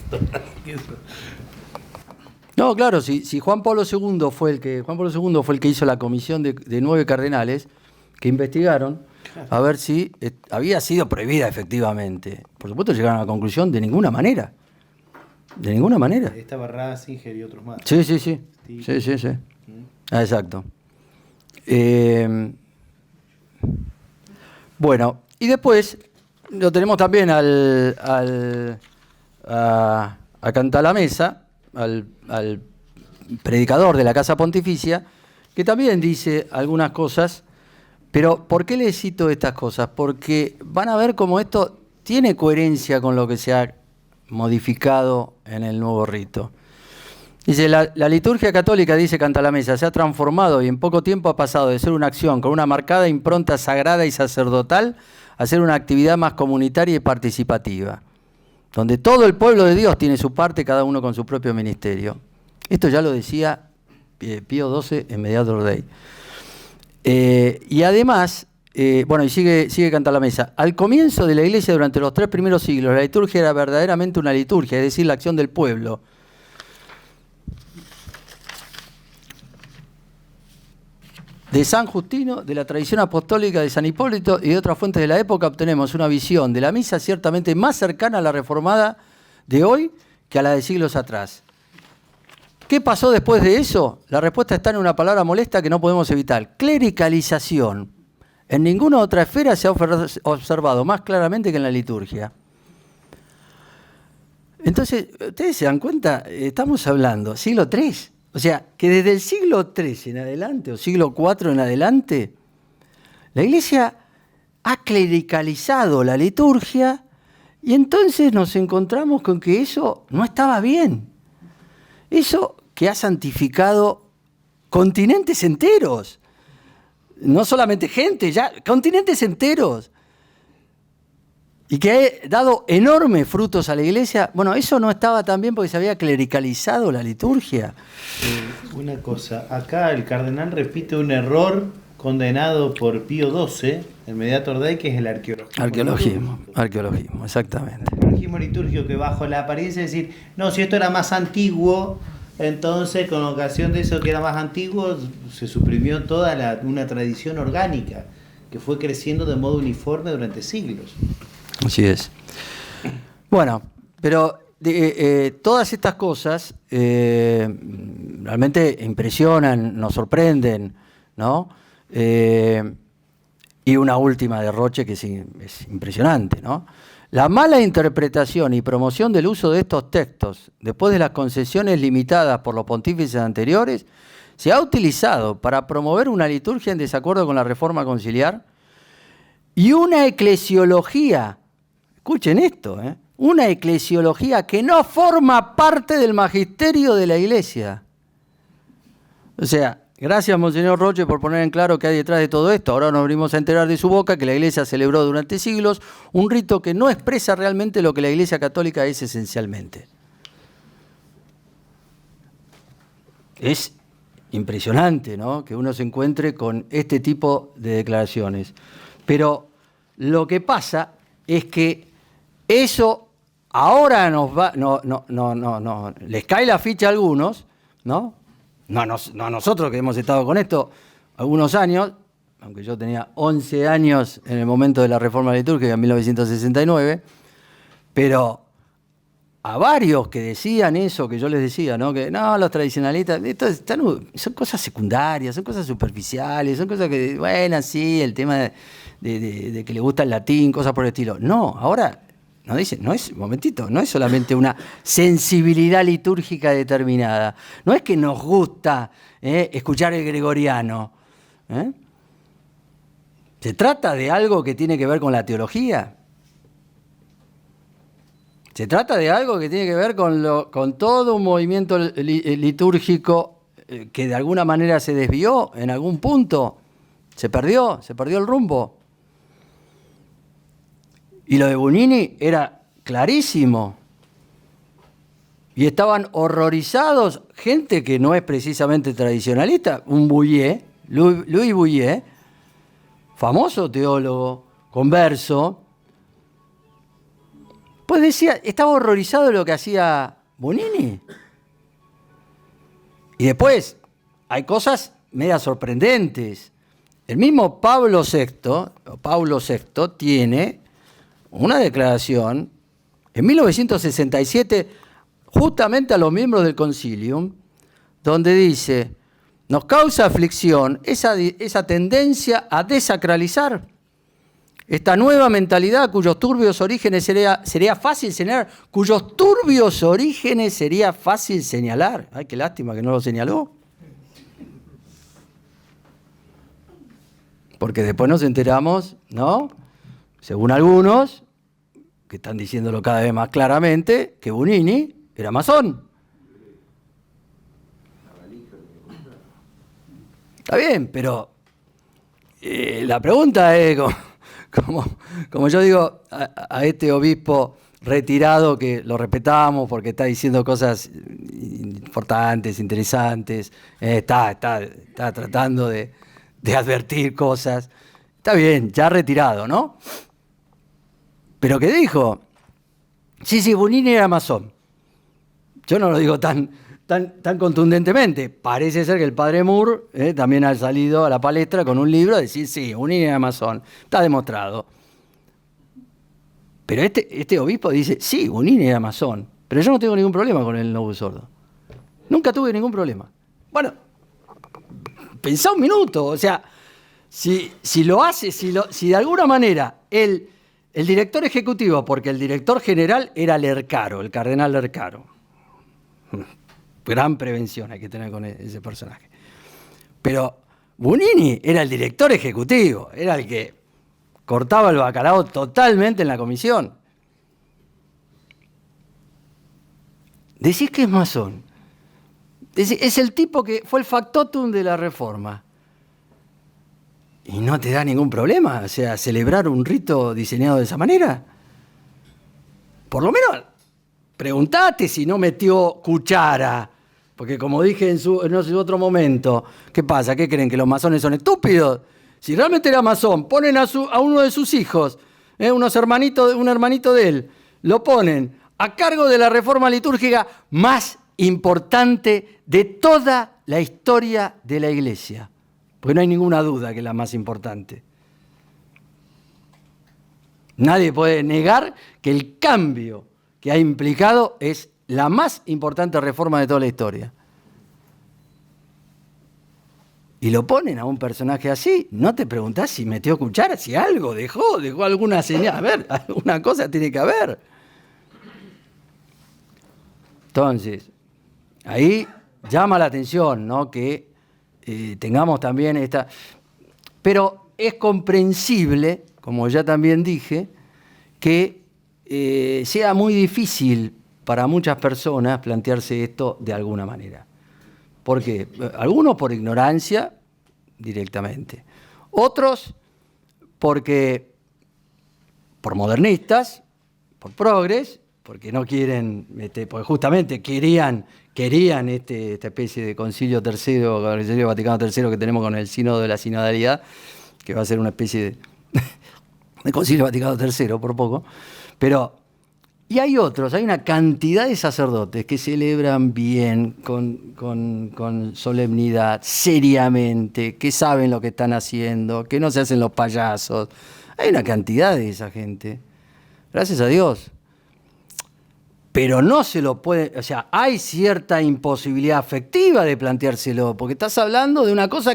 No, claro, si Juan Pablo II fue el que hizo la comisión de 9 cardenales que investigaron a ver si había sido prohibida efectivamente. Por supuesto llegaron a la conclusión de ninguna manera. De ninguna manera. Estaba Ratzinger y otros más. Sí. Sí. Exacto. Bueno, y después lo tenemos también a Cantalamessa, al predicador de la Casa Pontificia, que también dice algunas cosas. Pero ¿por qué les cito estas cosas? Porque van a ver cómo esto tiene coherencia con lo que se ha modificado en el nuevo rito. Dice, la liturgia católica, dice Cantalamessa, se ha transformado y en poco tiempo ha pasado de ser una acción con una marcada impronta sagrada y sacerdotal a ser una actividad más comunitaria y participativa, donde todo el pueblo de Dios tiene su parte, cada uno con su propio ministerio. Esto ya lo decía Pío XII en Mediator Dei. Y además, y sigue Cantalamessa, al comienzo de la Iglesia durante los 3 primeros siglos, la liturgia era verdaderamente una liturgia, es decir, la acción del pueblo. De San Justino, de la tradición apostólica de San Hipólito y de otras fuentes de la época obtenemos una visión de la misa ciertamente más cercana a la reformada de hoy que a la de siglos atrás. ¿Qué pasó después de eso? La respuesta está en una palabra molesta que no podemos evitar: clericalización. En ninguna otra esfera se ha observado más claramente que en la liturgia. Entonces, ustedes se dan cuenta, estamos hablando siglo III. O sea, que desde el siglo III en adelante, o siglo IV en adelante, la Iglesia ha clericalizado la liturgia y entonces nos encontramos con que eso no estaba bien. Eso que ha santificado continentes enteros, no solamente gente, ya continentes enteros, y que ha dado enormes frutos a la Iglesia. Bueno, eso no estaba tan bien porque se había clericalizado la liturgia. Una cosa, acá el cardenal repite un error condenado por Pío XII, el Mediator Dei, que es el arqueologismo. Arqueologismo, exactamente. El arqueologismo litúrgico, que bajo la apariencia de decir, no, si esto era más antiguo, entonces con ocasión de eso que era más antiguo, se suprimió toda una tradición orgánica que fue creciendo de modo uniforme durante siglos. Así es. Bueno, pero todas estas cosas realmente impresionan, nos sorprenden, ¿no? Y una última derroche que es impresionante, ¿no? La mala interpretación y promoción del uso de estos textos, después de las concesiones limitadas por los pontífices anteriores, se ha utilizado para promover una liturgia en desacuerdo con la reforma conciliar y una eclesiología. Escuchen esto, una eclesiología que no forma parte del magisterio de la Iglesia. O sea, gracias, Monseñor Roche, por poner en claro qué hay detrás de todo esto. Ahora nos venimos a enterar de su boca que la Iglesia celebró durante siglos un rito que no expresa realmente lo que la Iglesia católica es esencialmente. Es impresionante, ¿no?, que uno se encuentre con este tipo de declaraciones. Pero lo que pasa es que eso ahora les cae la ficha a algunos, ¿no? No a nosotros que hemos estado con esto algunos años, aunque yo tenía 11 años en el momento de la reforma litúrgica en 1969, pero a varios que decían eso, que yo les decía, ¿no?, que no, los tradicionalistas, son cosas secundarias, son cosas superficiales, son cosas que, bueno, sí, el tema de que le gusta el latín, cosas por el estilo. No, ahora nos dicen, no es solamente una sensibilidad litúrgica determinada, no es que nos gusta escuchar el gregoriano. Se trata de algo que tiene que ver con la teología. Se trata de algo que tiene que ver con todo un movimiento litúrgico que de alguna manera se desvió en algún punto, se perdió el rumbo. Y lo de Bugnini era clarísimo. Y estaban horrorizados gente que no es precisamente tradicionalista, un Bouillet, Louis Bouillet, famoso teólogo, converso. Pues decía, estaba horrorizado de lo que hacía Bugnini. Y después hay cosas medio sorprendentes. El mismo Pablo VI tiene una declaración en 1967 justamente a los miembros del Concilium, donde dice: nos causa aflicción esa tendencia a desacralizar esta nueva mentalidad cuyos turbios orígenes sería fácil señalar. Ay, qué lástima que no lo señaló. Porque después nos enteramos, ¿no?, según algunos, que están diciéndolo cada vez más claramente, que Bugnini era masón. Está bien, pero la pregunta es, como yo digo a este obispo retirado, que lo respetamos porque está diciendo cosas importantes, interesantes, está tratando de advertir cosas. Está bien, ya retirado, ¿no? Pero ¿qué dijo? Sí, Bunini era masón. Yo no lo digo tan contundentemente. Parece ser que el padre Moore también ha salido a la palestra con un libro de decir, sí, Bunini era masón. Está demostrado. Pero este obispo dice, sí, Bunini era masón, pero yo no tengo ningún problema con el Novus Ordo. Nunca tuve ningún problema. Bueno, pensá un minuto, o sea, si lo hace, si de alguna manera el director ejecutivo, porque el director general era Lercaro, el cardenal Lercaro. Gran prevención hay que tener con ese personaje. Pero Bunini era el director ejecutivo, era el que cortaba el bacalao totalmente en la comisión. Decís que es masón. Es el tipo que fue el factotum de la Reforma. ¿Y no te da ningún problema? O sea, celebrar un rito diseñado de esa manera. Por lo menos, preguntate si no metió cuchara. Porque como dije en otro momento, ¿qué pasa? ¿Qué creen? ¿Que los masones son estúpidos? Si realmente era masón, ponen a uno de sus hijos, un hermanito de él, lo ponen a cargo de la reforma litúrgica más importante de toda la historia de la Iglesia. Porque no hay ninguna duda que es la más importante. Nadie puede negar que el cambio que ha implicado es la más importante reforma de toda la historia. Y lo ponen a un personaje así, no te preguntás si metió cuchara, si algo dejó alguna señal. A ver, alguna cosa tiene que haber. Entonces, ahí llama la atención, ¿no? Que tengamos también esta... Pero es comprensible, como ya también dije, que sea muy difícil para muchas personas plantearse esto de alguna manera. ¿Por qué? Algunos por ignorancia, directamente. Otros por modernistas, por progres, porque no quieren, porque justamente querían esta especie de concilio tercero, el concilio Vaticano III que tenemos con el sínodo de la sinodalidad, que va a ser una especie de concilio Vaticano III por poco, pero... Y hay una cantidad de sacerdotes que celebran bien, con solemnidad, seriamente, que saben lo que están haciendo, que no se hacen los payasos. Hay una cantidad de esa gente, gracias a Dios. Pero no se lo puede, o sea, hay cierta imposibilidad afectiva de planteárselo, porque estás hablando de una cosa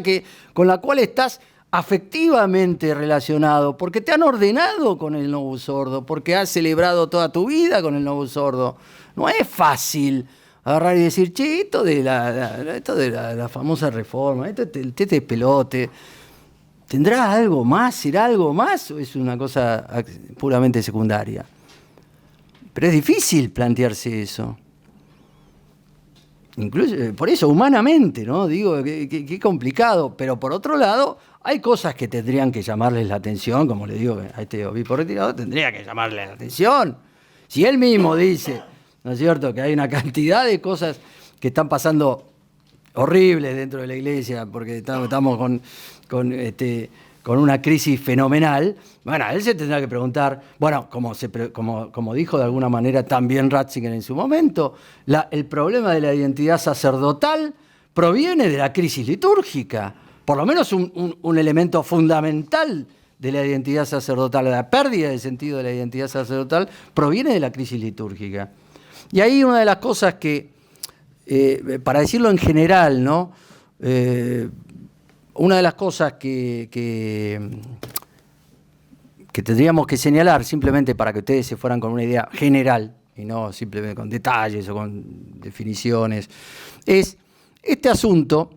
con la cual estás afectivamente relacionado, porque te han ordenado con el Novus Ordo, porque has celebrado toda tu vida con el Novus Ordo. No es fácil agarrar y decir, che, esto de la famosa reforma, este pelote, ¿tendrá algo más? ¿Será algo más? ¿O es una cosa puramente secundaria? Pero es difícil plantearse eso. Incluso, por eso, humanamente, ¿no? Digo, qué complicado. Pero por otro lado, hay cosas que tendrían que llamarles la atención, como le digo a este obispo retirado, tendría que llamarle la atención. Si él mismo dice, ¿no es cierto?, que hay una cantidad de cosas que están pasando horribles dentro de la Iglesia, porque estamos con una crisis fenomenal, bueno, él se tendrá que preguntar, bueno, como dijo de alguna manera también Ratzinger en su momento, el problema de la identidad sacerdotal proviene de la crisis litúrgica. Por lo menos un elemento fundamental de la identidad sacerdotal, la pérdida de sentido de la identidad sacerdotal, proviene de la crisis litúrgica. Y ahí una de las cosas que, para decirlo en general, ¿no? Una de las cosas que tendríamos que señalar, simplemente para que ustedes se fueran con una idea general, y no simplemente con detalles o con definiciones, es este asunto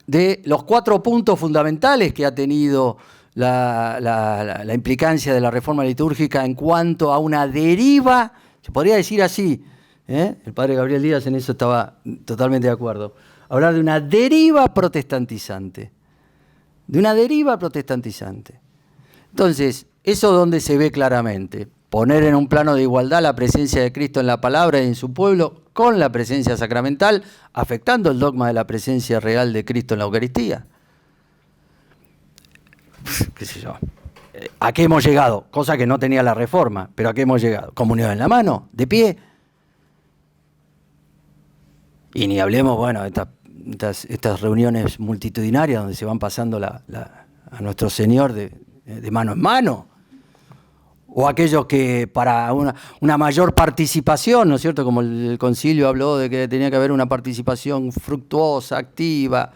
de los 4 puntos fundamentales que ha tenido la implicancia de la reforma litúrgica en cuanto a una deriva, se podría decir así, el padre Gabriel Díaz en eso estaba totalmente de acuerdo, hablar de una deriva protestantizante. De una deriva protestantizante. Entonces, ¿eso dónde se ve claramente? Poner en un plano de igualdad la presencia de Cristo en la palabra y en su pueblo con la presencia sacramental, afectando el dogma de la presencia real de Cristo en la Eucaristía. ¿Qué sé yo? ¿A qué hemos llegado? Cosa que no tenía la Reforma, pero ¿a qué hemos llegado? Comunión en la mano, de pie. Y ni hablemos, bueno, estas reuniones multitudinarias donde se van pasando a nuestro Señor de mano en mano. O aquellos que para una mayor participación, ¿no es cierto? Como el concilio habló de que tenía que haber una participación fructuosa, activa,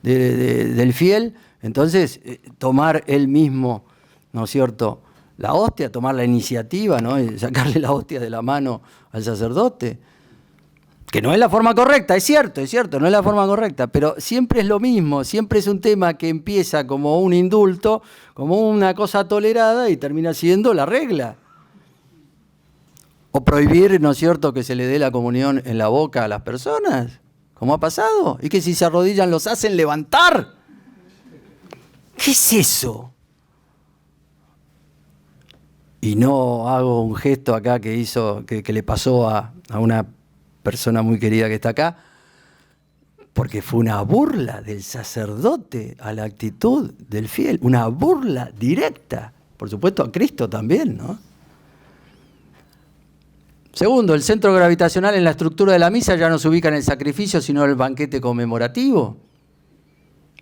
del fiel. Entonces, tomar él mismo, ¿no es cierto?, la hostia, tomar la iniciativa, ¿no?, y sacarle la hostia de la mano al sacerdote. Que no es la forma correcta, es cierto, no es la forma correcta, pero siempre es lo mismo, siempre es un tema que empieza como un indulto, como una cosa tolerada y termina siendo la regla. O prohibir, ¿no es cierto?, que se le dé la comunión en la boca a las personas, como ha pasado, y que si se arrodillan los hacen levantar. ¿Qué es eso? Y no hago un gesto acá que le pasó a una persona muy querida que está acá, porque fue una burla del sacerdote a la actitud del fiel, una burla directa, por supuesto a Cristo también, ¿no? Segundo, el centro gravitacional en la estructura de la misa ya no se ubica en el sacrificio, sino en el banquete conmemorativo.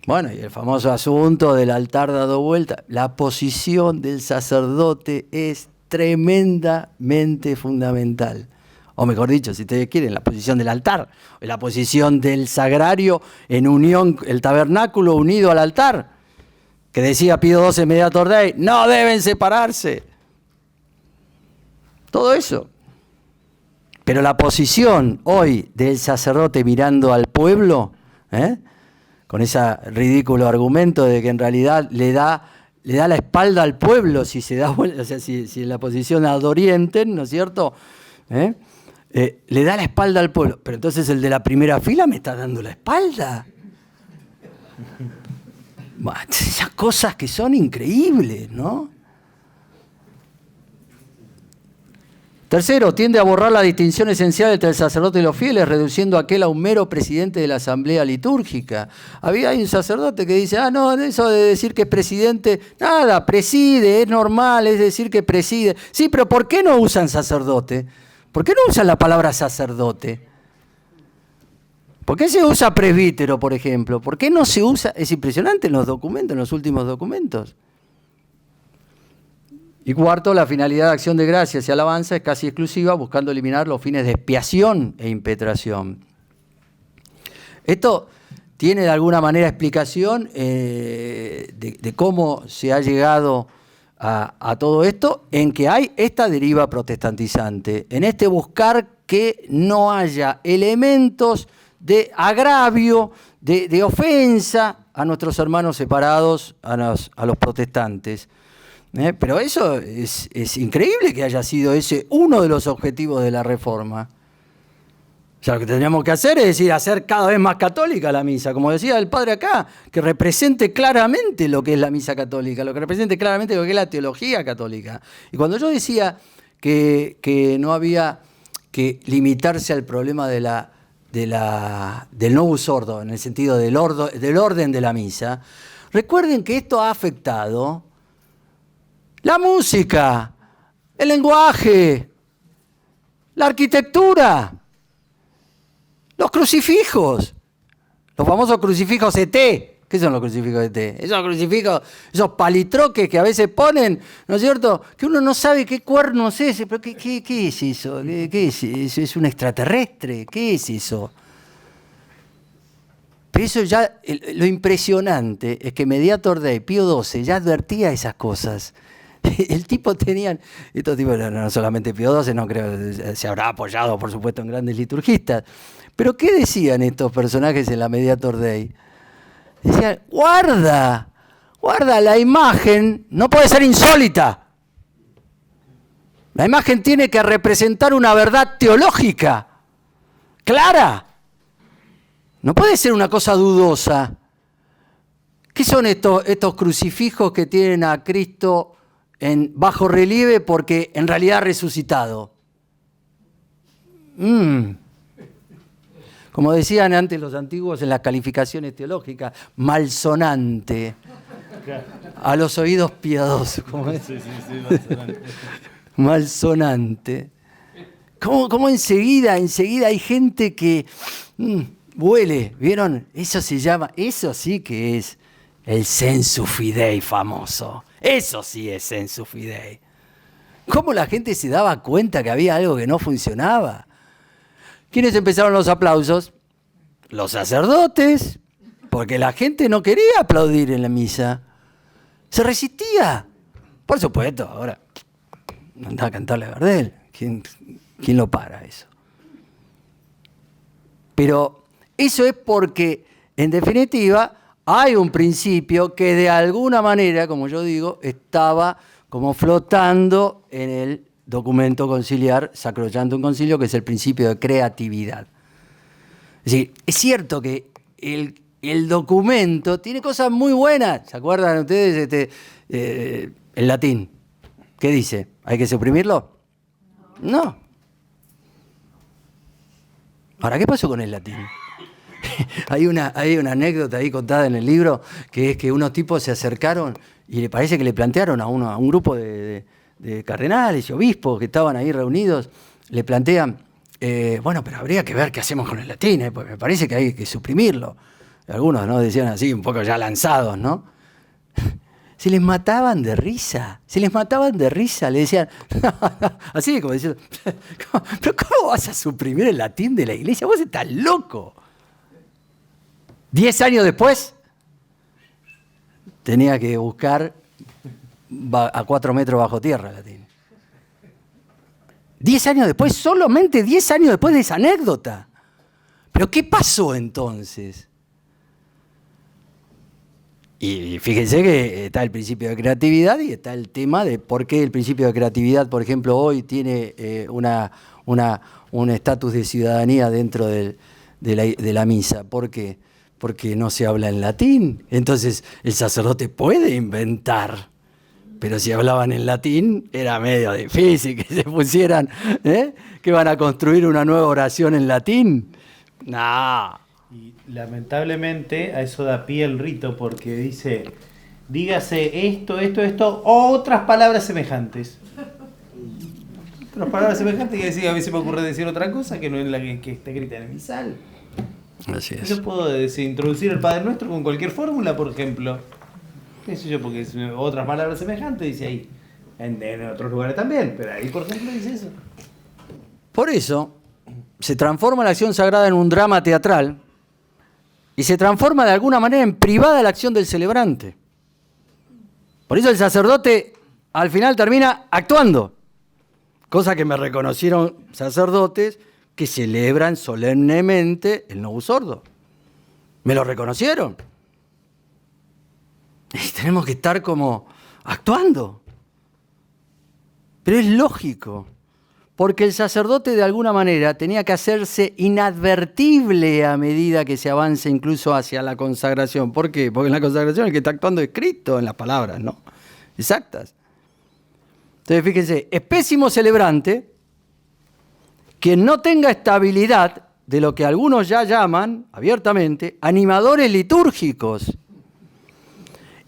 Bueno, y el famoso asunto del altar dado vuelta. La posición del sacerdote es tremendamente fundamental. O mejor dicho, si ustedes quieren, la posición del altar, la posición del sagrario en unión, el tabernáculo unido al altar, que decía Pío XII Mediator Dei, no deben separarse. Todo eso. Pero la posición hoy del sacerdote mirando al pueblo, con ese ridículo argumento de que en realidad le da la espalda al pueblo si se da, o sea, si en la posición ad orientem, ¿no es cierto?, le da la espalda al pueblo. Pero entonces el de la primera fila me está dando la espalda. Esas cosas que son increíbles, ¿no? Tercero, tiende a borrar la distinción esencial entre el sacerdote y los fieles, reduciendo a aquel a un mero presidente de la asamblea litúrgica. Hay un sacerdote que dice, no, eso de decir que es presidente, nada, preside, es normal, es decir que preside. Sí, pero ¿por qué no usan sacerdote? ¿Por qué no usan la palabra sacerdote? ¿Por qué se usa presbítero, por ejemplo? ¿Por qué no se usa? Es impresionante en los documentos, en los últimos documentos. Y cuarto, la finalidad de acción de gracias y alabanza es casi exclusiva, buscando eliminar los fines de expiación e impetración. Esto tiene de alguna manera explicación de cómo se ha llegado a todo esto, en que hay esta deriva protestantizante, en este buscar que no haya elementos de agravio, de ofensa a nuestros hermanos separados, a los protestantes. Pero eso es increíble que haya sido ese uno de los objetivos de la Reforma. O sea, lo que tendríamos que hacer es decir, hacer cada vez más católica la misa, como decía el padre acá, que represente claramente lo que es la misa católica, lo que represente claramente lo que es la teología católica. Y cuando yo decía que no había que limitarse al problema del novus ordo, en el sentido del orden de la misa, recuerden que esto ha afectado la música, el lenguaje, la arquitectura, los crucifijos, los famosos crucifijos ET. ¿Qué son los crucifijos ET? Esos crucifijos, esos palitroques que a veces ponen, ¿no es cierto? Que uno no sabe qué cuerno es ese, pero ¿qué es eso? ¿Qué es eso? ¿Es un extraterrestre? ¿Qué es eso? Pero eso ya, lo impresionante es que Mediator Dei, Pío XII, ya advertía esas cosas. El tipo tenía, estos tipos, no solamente Pío XII, no creo, se habrá apoyado por supuesto en grandes liturgistas, pero ¿qué decían estos personajes en la Mediator Dei? Decían, guarda, la imagen no puede ser insólita. La imagen tiene que representar una verdad teológica, clara. No puede ser una cosa dudosa. ¿Qué son estos crucifijos que tienen a Cristo en bajo relieve porque en realidad ha resucitado? Como decían antes los antiguos en las calificaciones teológicas, malsonante. A los oídos piadosos. ¿Cómo es? Sí, malsonante. Malsonante. ¿Cómo enseguida hay gente que huele? ¿Vieron? Eso sí que es el sensu fidei famoso. Eso sí es sensu fidei. ¿Cómo la gente se daba cuenta que había algo que no funcionaba? ¿Quiénes empezaron los aplausos? Los sacerdotes, porque la gente no quería aplaudir en la misa. Se resistía. Por supuesto, ahora anda a cantarle a Gardel. ¿Quién lo para eso? Pero eso es porque, en definitiva, hay un principio que de alguna manera, como yo digo, estaba como flotando en el documento conciliar Sacrosantum Concilio, que es el principio de creatividad. Es decir, es cierto que el documento tiene cosas muy buenas. ¿Se acuerdan ustedes el latín? ¿Qué dice? ¿Hay que suprimirlo? No. Ahora, ¿qué pasó con el latín? Hay una anécdota ahí contada en el libro, que es que unos tipos se acercaron y le parece que le plantearon a un grupo de cardenales y obispos que estaban ahí reunidos, le plantean, bueno, pero habría que ver qué hacemos con el latín, pues me parece que hay que suprimirlo. Algunos, ¿no?, decían así, un poco ya lanzados, ¿no? Se les mataban de risa, le decían, así como diciendo, ¿pero cómo vas a suprimir el latín de la iglesia? Vos estás loco. 10 años después, tenía que buscar a 4 metros bajo tierra el latín. 10 años después, solamente 10 años después de esa anécdota. ¿Pero qué pasó entonces? Y fíjense que está el principio de creatividad y está el tema de por qué el principio de creatividad, por ejemplo, hoy tiene un estatus de ciudadanía dentro de la misa. ¿Por qué? Porque no se habla en latín. Entonces el sacerdote puede inventar. Pero si hablaban en latín, era medio difícil que se pusieran, que van a construir una nueva oración en latín. No. Y lamentablemente a eso da pie el rito, porque dice, dígase esto, otras palabras semejantes. Otras palabras semejantes que decir, a veces me ocurre decir otra cosa que no es la que está escrita en el misal. Así es. Yo puedo introducir el Padre Nuestro con cualquier fórmula, por ejemplo. ¿Qué sé yo? Porque es otras palabras semejantes, dice ahí. En otros lugares también, pero ahí, por ejemplo, dice eso. Por eso se transforma la acción sagrada en un drama teatral y se transforma de alguna manera en privada la acción del celebrante. Por eso el sacerdote al final termina actuando, cosa que me reconocieron sacerdotes que celebran solemnemente el Novus Ordo. Me lo reconocieron. Y tenemos que estar como actuando. Pero es lógico, porque el sacerdote de alguna manera tenía que hacerse inadvertible a medida que se avanza incluso hacia la consagración. ¿Por qué? Porque en la consagración el que está actuando es Cristo, en las palabras, ¿no? Exactas. Entonces fíjense, es pésimo celebrante quien no tenga estabilidad de lo que algunos ya llaman, abiertamente, animadores litúrgicos.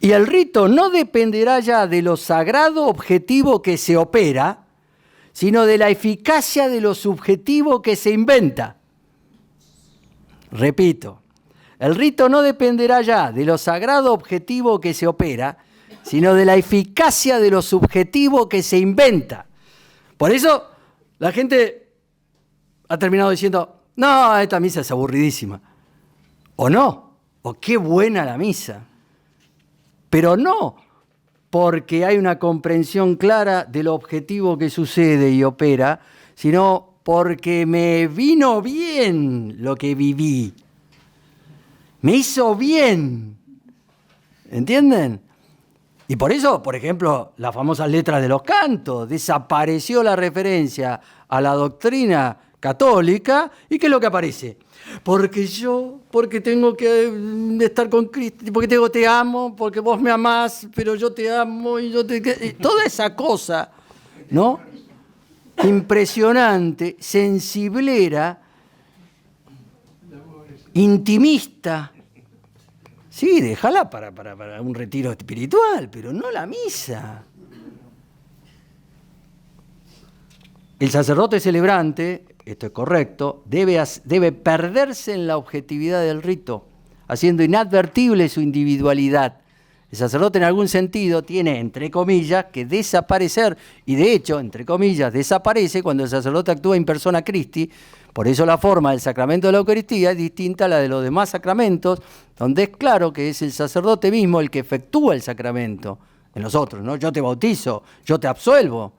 Y el rito no dependerá ya de lo sagrado objetivo que se opera, sino de la eficacia de lo subjetivo que se inventa. Repito, el rito no dependerá ya de lo sagrado objetivo que se opera, sino de la eficacia de lo subjetivo que se inventa. Por eso la gente ha terminado diciendo, no, esta misa es aburridísima. O no, o qué buena la misa. Pero no porque hay una comprensión clara del objetivo que sucede y opera, sino porque me vino bien lo que viví. Me hizo bien. ¿Entienden? Y por eso, por ejemplo, las famosas letras de los cantos, desapareció la referencia a la doctrina católica, ¿y qué es lo que aparece? Porque tengo que estar con Cristo, porque te amo, porque vos me amás, pero yo te amo y yo te... Toda esa cosa, ¿no? Impresionante, sensiblera, intimista. Sí, déjala para un retiro espiritual, pero no la misa. El sacerdote celebrante, esto es correcto, debe perderse en la objetividad del rito, haciendo inadvertible su individualidad. El sacerdote en algún sentido tiene, entre comillas, que desaparecer, y de hecho, entre comillas, desaparece cuando el sacerdote actúa in persona Christi. Por eso la forma del sacramento de la Eucaristía es distinta a la de los demás sacramentos, donde es claro que es el sacerdote mismo el que efectúa el sacramento. En los otros, ¿no? Yo te bautizo, yo te absuelvo.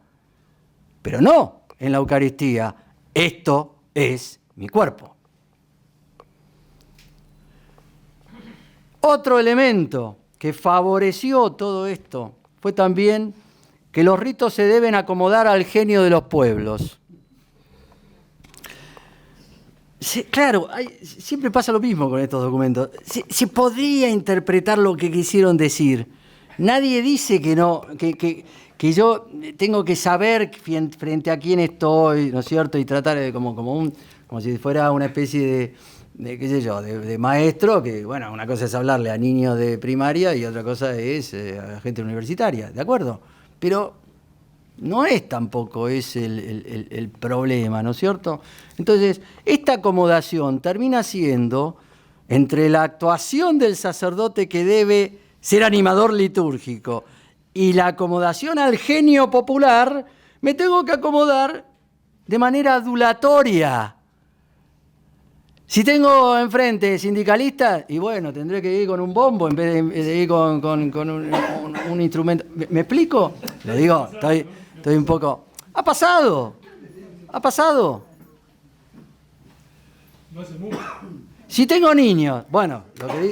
Pero no en la Eucaristía. Esto es mi cuerpo. Otro elemento que favoreció todo esto fue también que los ritos se deben acomodar al genio de los pueblos. Claro, siempre pasa lo mismo con estos documentos. Se podría interpretar lo que quisieron decir. Nadie dice que no, que yo tengo que saber frente a quién estoy, ¿no es cierto? Y tratar de como si fuera una especie de qué sé yo, de maestro, que bueno, una cosa es hablarle a niños de primaria y otra cosa es a gente universitaria, ¿de acuerdo? Pero no es tampoco el problema, ¿no es cierto? Entonces, esta acomodación termina siendo entre la actuación del sacerdote que debe ser animador litúrgico y la acomodación al genio popular, me tengo que acomodar de manera adulatoria. Si tengo enfrente sindicalistas, y bueno, tendré que ir con un bombo en vez de ir con un instrumento. ¿Me explico? Lo digo, estoy un poco... Ha pasado. Si tengo niños, bueno,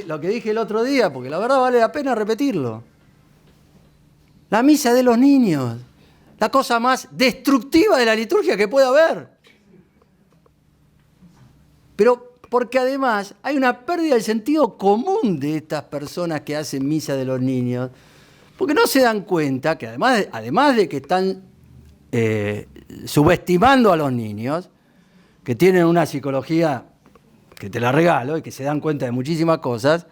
lo que dije el otro día, porque la verdad vale la pena repetirlo. La misa de los niños, la cosa más destructiva de la liturgia que pueda haber. Pero porque además hay una pérdida del sentido común de estas personas que hacen misa de los niños, porque no se dan cuenta que además de que están subestimando a los niños, que tienen una psicología que te la regalo y que se dan cuenta de muchísimas cosas,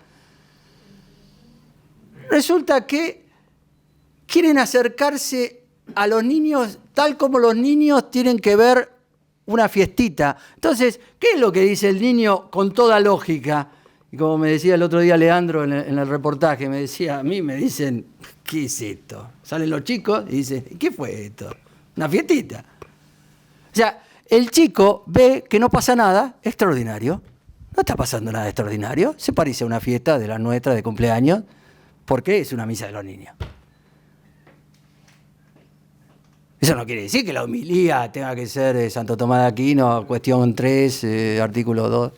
resulta que quieren acercarse a los niños tal como los niños tienen que ver una fiestita. Entonces, ¿qué es lo que dice el niño con toda lógica? Y como me decía el otro día Leandro en el reportaje, a mí me dicen, ¿qué es esto? Salen los chicos y dicen, ¿qué fue esto? Una fiestita. O sea, el chico ve que no pasa nada extraordinario. No está pasando nada extraordinario. Se parece a una fiesta de la nuestra de cumpleaños, porque es una misa de los niños. Eso no quiere decir que la homilía tenga que ser de Santo Tomás de Aquino, cuestión 3, artículo 2.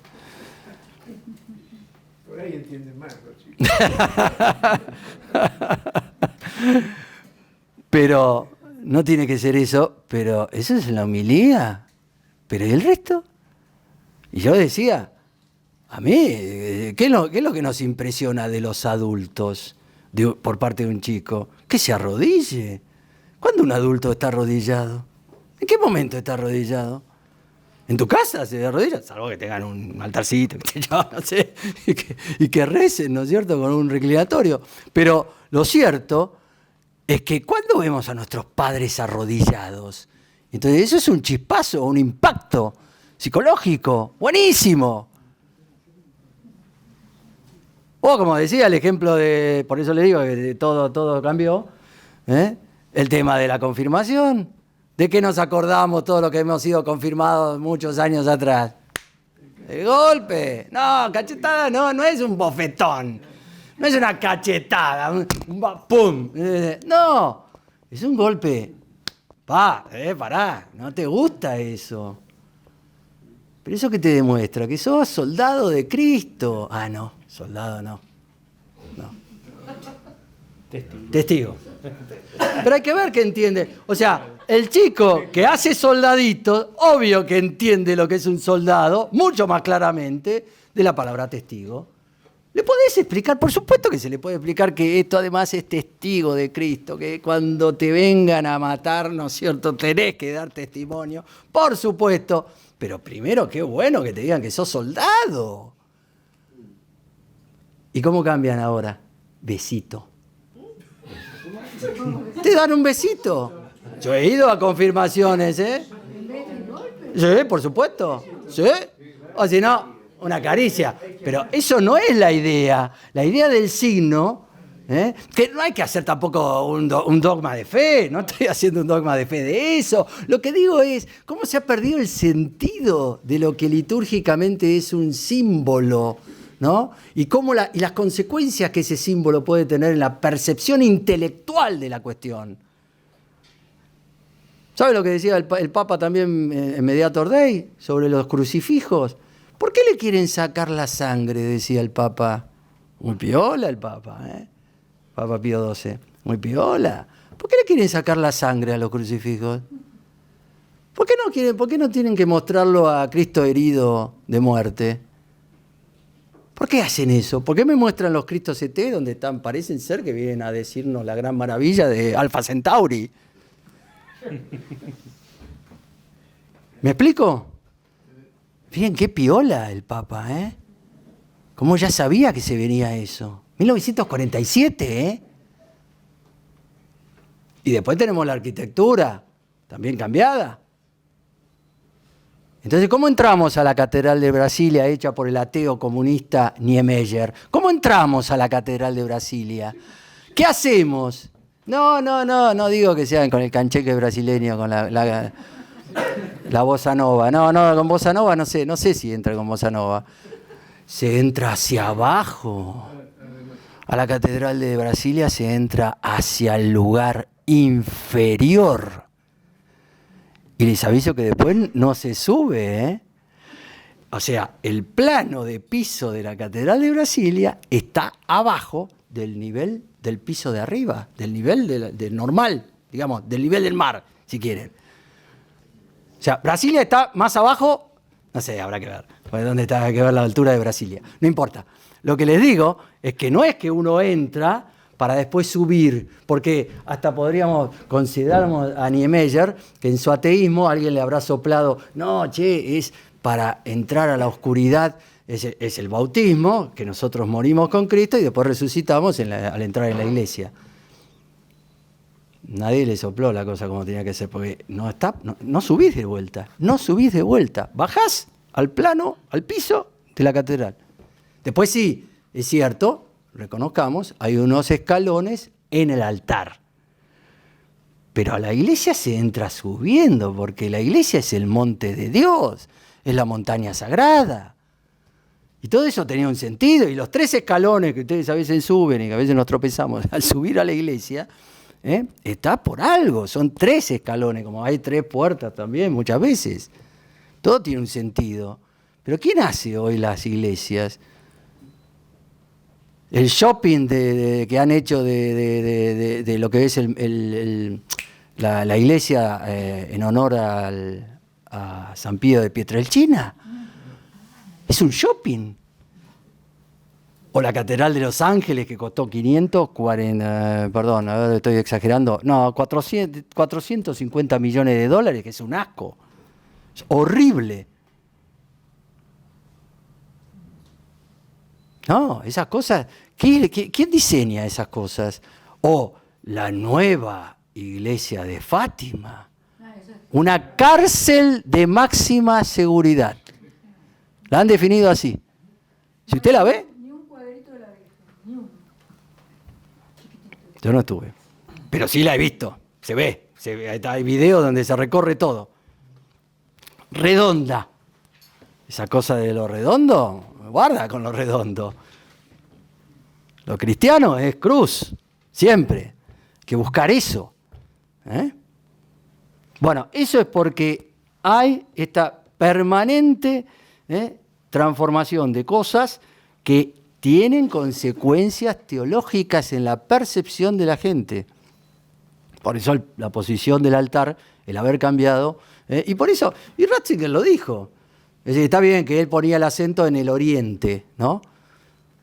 Por ahí entienden más los chicos. Pero no tiene que ser eso, pero eso es la homilía. Pero ¿y el resto? Y yo decía, a mí, ¿qué es lo que nos impresiona de los adultos por parte de un chico? Que se arrodille. ¿Cuándo un adulto está arrodillado? ¿En qué momento está arrodillado? ¿En tu casa se arrodilla? Salvo que tengan un altarcito, no sé, y que recen, ¿no es cierto?, con un reclinatorio. Pero lo cierto es que ¿cuándo vemos a nuestros padres arrodillados? Entonces eso es un chispazo, un impacto psicológico, buenísimo. O como decía el ejemplo por eso le digo que todo cambió, el tema de la confirmación. ¿De qué nos acordamos todo lo que hemos sido confirmados muchos años atrás? El golpe. No, cachetada no es un bofetón. No es una cachetada, ¡pum! No, es un golpe. Pará, no te gusta eso. Pero eso que te demuestra que sos soldado de Cristo. Ah, no, soldado no. Testigo. Pero hay que ver que entiende. O sea, el chico que hace soldaditos, obvio que entiende lo que es un soldado, mucho más claramente, de la palabra testigo. ¿Le podés explicar? Por supuesto que se le puede explicar que esto además es testigo de Cristo, que cuando te vengan a matar, ¿no es cierto?, tenés que dar testimonio. Por supuesto. Pero primero, qué bueno que te digan que sos soldado. ¿Y cómo cambian ahora? Besito. Te dan un besito. Yo he ido a confirmaciones, ¿eh? Sí, por supuesto. Sí. O si no, una caricia. Pero eso no es la idea. La idea del signo, que no hay que hacer tampoco un dogma de fe. No estoy haciendo un dogma de fe de eso. Lo que digo es, ¿cómo se ha perdido el sentido de lo que litúrgicamente es un símbolo? ¿No? Y las consecuencias que ese símbolo puede tener en la percepción intelectual de la cuestión. ¿Sabe lo que decía el Papa también en Mediator Dei sobre los crucifijos? ¿Por qué le quieren sacar la sangre? Decía el Papa. Muy piola el Papa, ¿eh? Papa Pío XII. Muy piola. ¿Por qué le quieren sacar la sangre a los crucifijos? ¿Por qué no tienen que mostrarlo a Cristo herido de muerte? ¿Por qué hacen eso? ¿Por qué me muestran los Cristos ET donde están, parecen ser que vienen a decirnos la gran maravilla de Alpha Centauri? ¿Me explico? Fíjense qué piola el Papa, ¿eh? Cómo ya sabía que se venía eso. 1947, ¿eh? Y después tenemos la arquitectura, también cambiada. Entonces, ¿cómo entramos a la Catedral de Brasilia hecha por el ateo comunista Niemeyer? ¿Cómo entramos a la Catedral de Brasilia? ¿Qué hacemos? No digo que sean con el cancheque brasileño, con la bossa nova. No, con bossa nova no sé si entra con bossa nova. Se entra hacia abajo. A la Catedral de Brasilia se entra hacia el lugar inferior. Y les aviso que después no se sube, ¿eh? O sea, el plano de piso de la Catedral de Brasilia está abajo del nivel del piso de arriba, del nivel del normal, digamos, del nivel del mar, si quieren. O sea, Brasilia está más abajo, no sé, habrá que ver, ¿dónde está? Hay que ver la altura de Brasilia. No importa. Lo que les digo es que no es que uno entra para después subir, porque hasta podríamos considerarnos a Niemeyer que en su ateísmo alguien le habrá soplado, no, es para entrar a la oscuridad, es el bautismo, que nosotros morimos con Cristo y después resucitamos al entrar en la iglesia. Nadie le sopló la cosa como tenía que ser, porque no subís de vuelta, bajás al plano, al piso de la catedral. Después sí, es cierto, reconozcamos, hay unos escalones en el altar. Pero a la iglesia se entra subiendo, porque la iglesia es el monte de Dios, es la montaña sagrada. Y todo eso tenía un sentido, y los 3 escalones que ustedes a veces suben y que a veces nos tropezamos al subir a la iglesia, está por algo, son 3 escalones, como hay 3 puertas también muchas veces. Todo tiene un sentido. Pero ¿quién hace hoy las iglesias? El shopping que han hecho de lo que es la iglesia en honor a San Pío de Pietrelcina. Es un shopping. O la Catedral de Los Ángeles, que costó 540, perdón, a ver, estoy exagerando, no, 450 millones de dólares, que es un asco. Es horrible. No, esas cosas, ¿quién diseña esas cosas? O la nueva iglesia de Fátima, una cárcel de máxima seguridad. La han definido así. Si usted la ve, Ni un cuadrito de la Virgen, ni uno. yo no estuve, pero sí la he visto, se ve, hay videos donde se recorre todo. Redonda. Esa cosa de lo redondo, guarda con lo redondo. Lo cristiano es cruz, siempre. Hay que buscar eso. Bueno, eso es porque hay esta permanente transformación de cosas que tienen consecuencias teológicas en la percepción de la gente. Por eso la posición del altar, el haber cambiado, y por eso, y Ratzinger lo dijo. Es decir, está bien que él ponía el acento en el oriente, ¿no?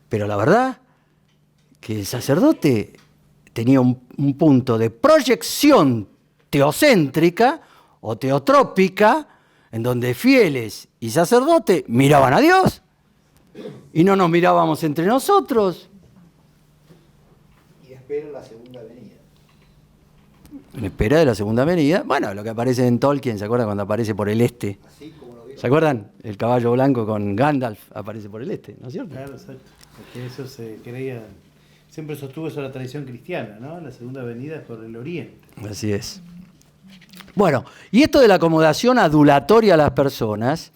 Pero la verdad que el sacerdote tenía un punto de proyección teocéntrica o teotrópica, en donde fieles y sacerdote miraban a Dios y no nos mirábamos entre nosotros. Y espero la segunda venida. En espera de la segunda venida. Bueno, lo que aparece en Tolkien, ¿se acuerdan cuando aparece por el este? Así como lo digo. ¿Se acuerdan? El caballo blanco con Gandalf aparece por el este, ¿no es cierto? Claro, exacto. Porque eso se creía, siempre sostuvo eso la tradición cristiana, ¿no? La segunda venida es por el oriente. Así es. Bueno, y esto de la acomodación adulatoria a las personas,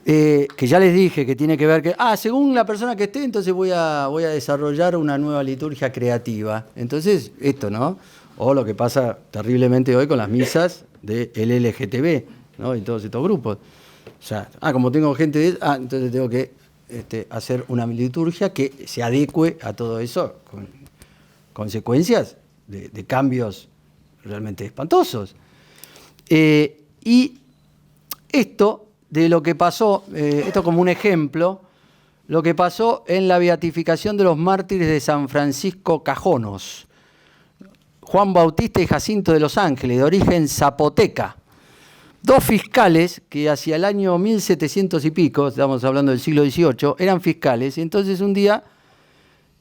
que ya les dije que tiene que ver que, según la persona que esté, entonces voy a desarrollar una nueva liturgia creativa. Entonces, esto, ¿no? O lo que pasa terriblemente hoy con las misas del LGTB, ¿no? Y todos estos grupos. O sea, como tengo gente de... entonces tengo que hacer una liturgia que se adecue a todo eso, con consecuencias de cambios realmente espantosos. Y esto de lo que pasó, esto como un ejemplo, lo que pasó en la beatificación de los mártires de San Francisco Cajonos, Juan Bautista y Jacinto de los Ángeles, de origen zapoteca. Dos fiscales que hacia el año 1700 y pico, estamos hablando del siglo XVIII, eran fiscales, y entonces un día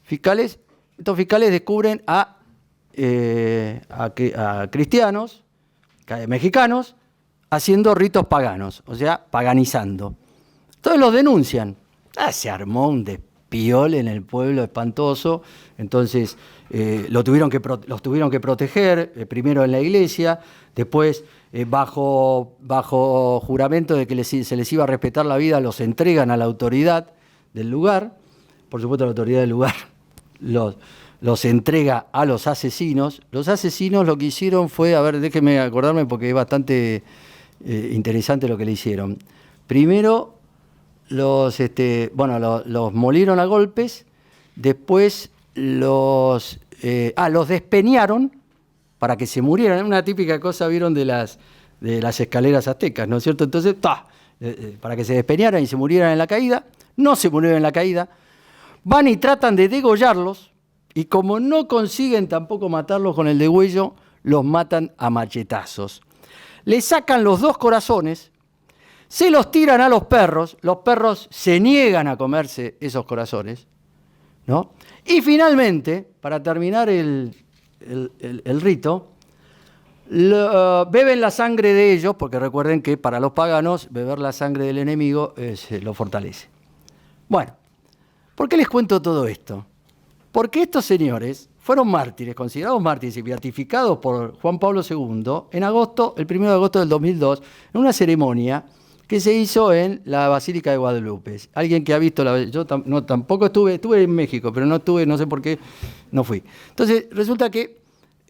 estos fiscales descubren a cristianos, mexicanos, haciendo ritos paganos, o sea, paganizando. Entonces los denuncian. Se armó un despiol en el pueblo espantoso, entonces los tuvieron que proteger, primero en la iglesia, después bajo juramento de que se les iba a respetar la vida, los entregan a la autoridad del lugar. Por supuesto, la autoridad del lugar los entrega a los asesinos. Los asesinos lo que hicieron fue, déjenme acordarme porque es bastante interesante lo que le hicieron. Primero los molieron a golpes, después los despeñaron para que se murieran. Una típica cosa, vieron, de las escaleras aztecas, ¿no es cierto? Entonces, para que se despeñaran y se murieran en la caída. No se murieron en la caída. Van y tratan de degollarlos, y como no consiguen tampoco matarlos con el degüello, los matan a machetazos. Le sacan los dos corazones, se los tiran a los perros se niegan a comerse esos corazones, ¿no? Y finalmente, para terminar el rito, beben la sangre de ellos, porque recuerden que para los paganos beber la sangre del enemigo lo fortalece. Bueno, ¿por qué les cuento todo esto? Porque estos señores fueron mártires, considerados mártires y beatificados por Juan Pablo II en agosto, el 1 de agosto del 2002, en una ceremonia que se hizo en la Basílica de Guadalupe. Alguien que ha visto yo tampoco estuve en México, pero no sé por qué no fui. Entonces, resulta que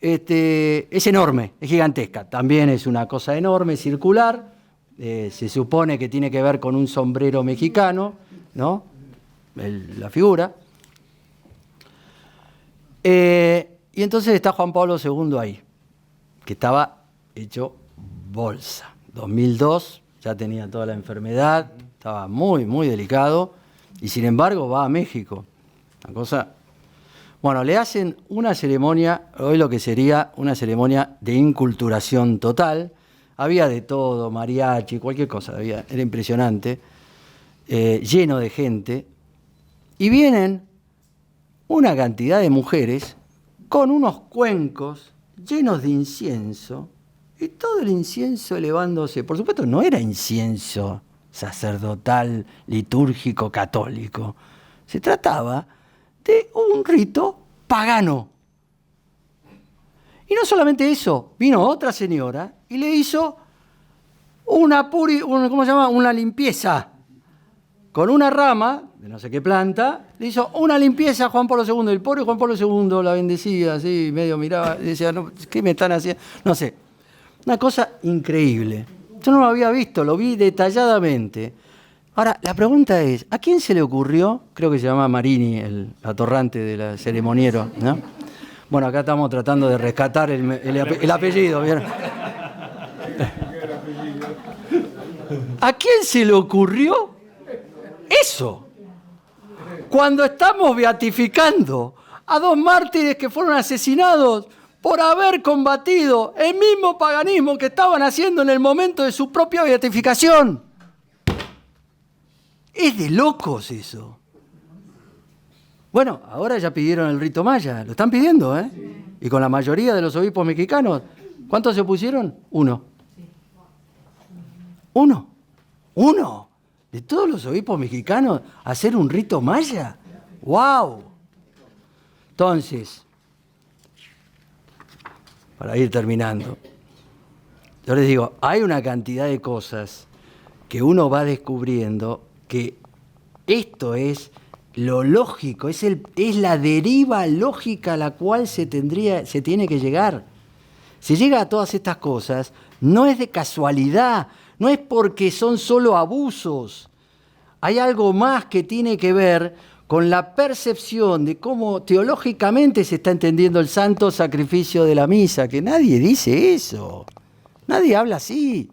es enorme, es gigantesca. También es una cosa enorme, circular. Se supone que tiene que ver con un sombrero mexicano, ¿no? La figura. Y entonces está Juan Pablo II ahí, que estaba hecho bolsa. 2002, ya tenía toda la enfermedad, estaba muy, muy delicado, y sin embargo va a México. Una cosa... Bueno, le hacen una ceremonia, hoy lo que sería una ceremonia de inculturación total. Había de todo, mariachi, cualquier cosa, era impresionante, lleno de gente. Y vienen una cantidad de mujeres con unos cuencos llenos de incienso, y todo el incienso elevándose. Por supuesto, no era incienso sacerdotal, litúrgico, católico. Se trataba de un rito pagano. Y no solamente eso, vino otra señora y le hizo una limpieza. Con una rama, de no sé qué planta, le hizo una limpieza a Juan Pablo II. El pobre Juan Pablo II la bendecía así, medio miraba, y decía, no, ¿qué me están haciendo? No sé. Una cosa increíble. Yo no lo había visto, lo vi detalladamente. Ahora, la pregunta es, ¿a quién se le ocurrió? Creo que se llama Marini, el atorrante de la ceremoniero, ¿no? Bueno, acá estamos tratando de rescatar el apellido, ¿vieron? ¿A quién se le ocurrió eso? Cuando estamos beatificando a 2 mártires que fueron asesinados por haber combatido el mismo paganismo que estaban haciendo en el momento de su propia beatificación. Es de locos eso. Bueno, ahora ya pidieron el rito maya, lo están pidiendo, ¿eh? Y con la mayoría de los obispos mexicanos, ¿cuántos se opusieron? 1. 1. 1. De todos los obispos mexicanos, hacer un rito maya. ¡Wow! Entonces, para ir terminando, yo les digo, hay una cantidad de cosas que uno va descubriendo que esto es lo lógico, es la deriva lógica a la cual se tiene que llegar. Se llega a todas estas cosas, no es de casualidad, no es porque son solo abusos. Hay algo más que tiene que ver con la percepción de cómo teológicamente se está entendiendo el santo sacrificio de la misa, que nadie dice eso, nadie habla así.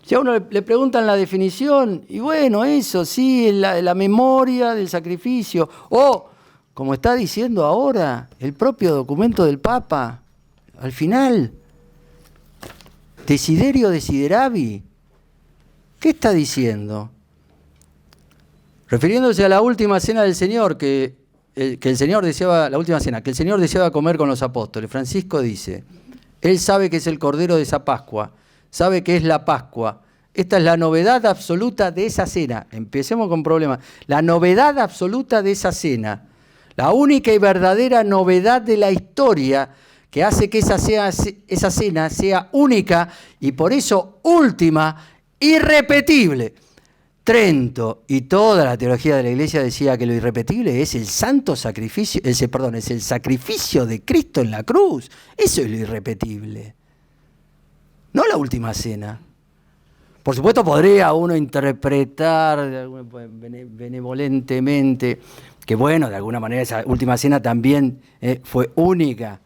Si a uno le preguntan la definición, y bueno, eso sí, es la memoria del sacrificio, o, como está diciendo ahora, el propio documento del Papa, al final, Desiderio Desideravi, ¿qué está diciendo? Refiriéndose a la última cena del Señor, que el Señor deseaba, la última cena, que el Señor deseaba comer con los apóstoles. Francisco dice, Él sabe que es el Cordero de esa Pascua, sabe que es la Pascua. Esta es la novedad absoluta de esa cena. Empecemos con problemas. La novedad absoluta de esa cena. La única y verdadera novedad de la historia que hace que esa cena sea única y por eso última, irrepetible. Trento y toda la teología de la Iglesia decía que lo irrepetible es el santo sacrificio, es el sacrificio de Cristo en la cruz. Eso es lo irrepetible. No la última cena. Por supuesto podría uno interpretar benevolentemente que bueno, de alguna manera esa última cena también fue única.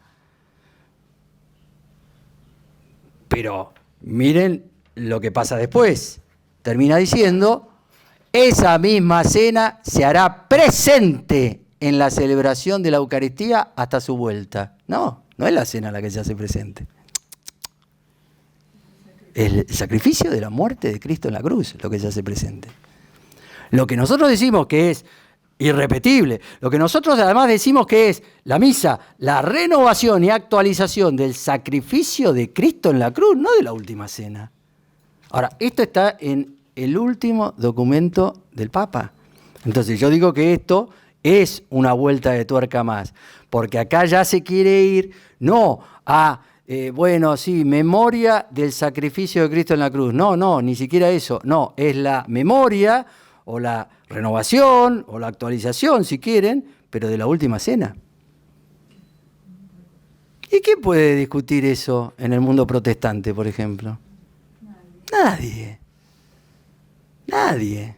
Pero miren lo que pasa después. Termina diciendo, esa misma cena se hará presente en la celebración de la Eucaristía hasta su vuelta. No es la cena la que se hace presente. El sacrificio de la muerte de Cristo en la cruz es lo que se hace presente. Lo que nosotros decimos que es irrepetible, lo que nosotros además decimos que es la misa, la renovación y actualización del sacrificio de Cristo en la cruz, no de la última cena. Ahora, esto está en el último documento del Papa. Entonces yo digo que esto es una vuelta de tuerca más, porque acá ya se quiere ir, no a, memoria del sacrificio de Cristo en la cruz. No, ni siquiera eso. No, es la memoria o la renovación o la actualización, si quieren, pero de la última cena. ¿Y quién puede discutir eso en el mundo protestante, por ejemplo? Nadie.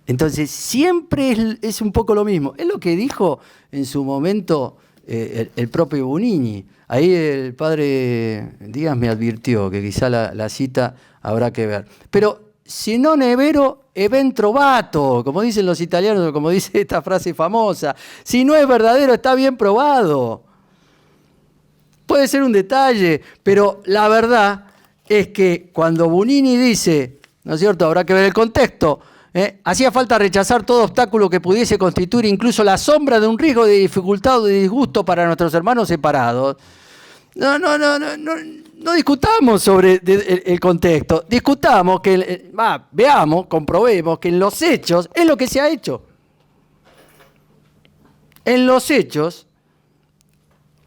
Entonces, siempre es un poco lo mismo. Es lo que dijo en su momento el propio Bonini. Ahí el padre Díaz me advirtió que quizá la cita habrá que ver. Pero, si non è vero, è ben trovato, como dicen los italianos, como dice esta frase famosa. Si no es verdadero, está bien probado. Puede ser un detalle, pero la verdad es que cuando Bonini dice, ¿no es cierto?, habrá que ver el contexto, hacía falta rechazar todo obstáculo que pudiese constituir incluso la sombra de un riesgo de dificultad o de disgusto para nuestros hermanos separados. No discutamos sobre el contexto, discutamos veamos, comprobemos que en los hechos es lo que se ha hecho. En los hechos,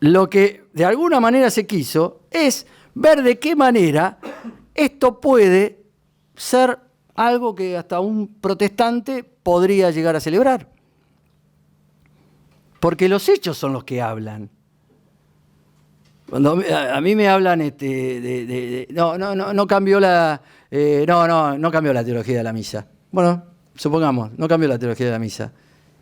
lo que de alguna manera se quiso es ver de qué manera esto puede ser algo que hasta un protestante podría llegar a celebrar. Porque los hechos son los que hablan. Cuando a mí me hablan no cambió la no cambió la teología de la misa. Bueno, supongamos, no cambió la teología de la misa.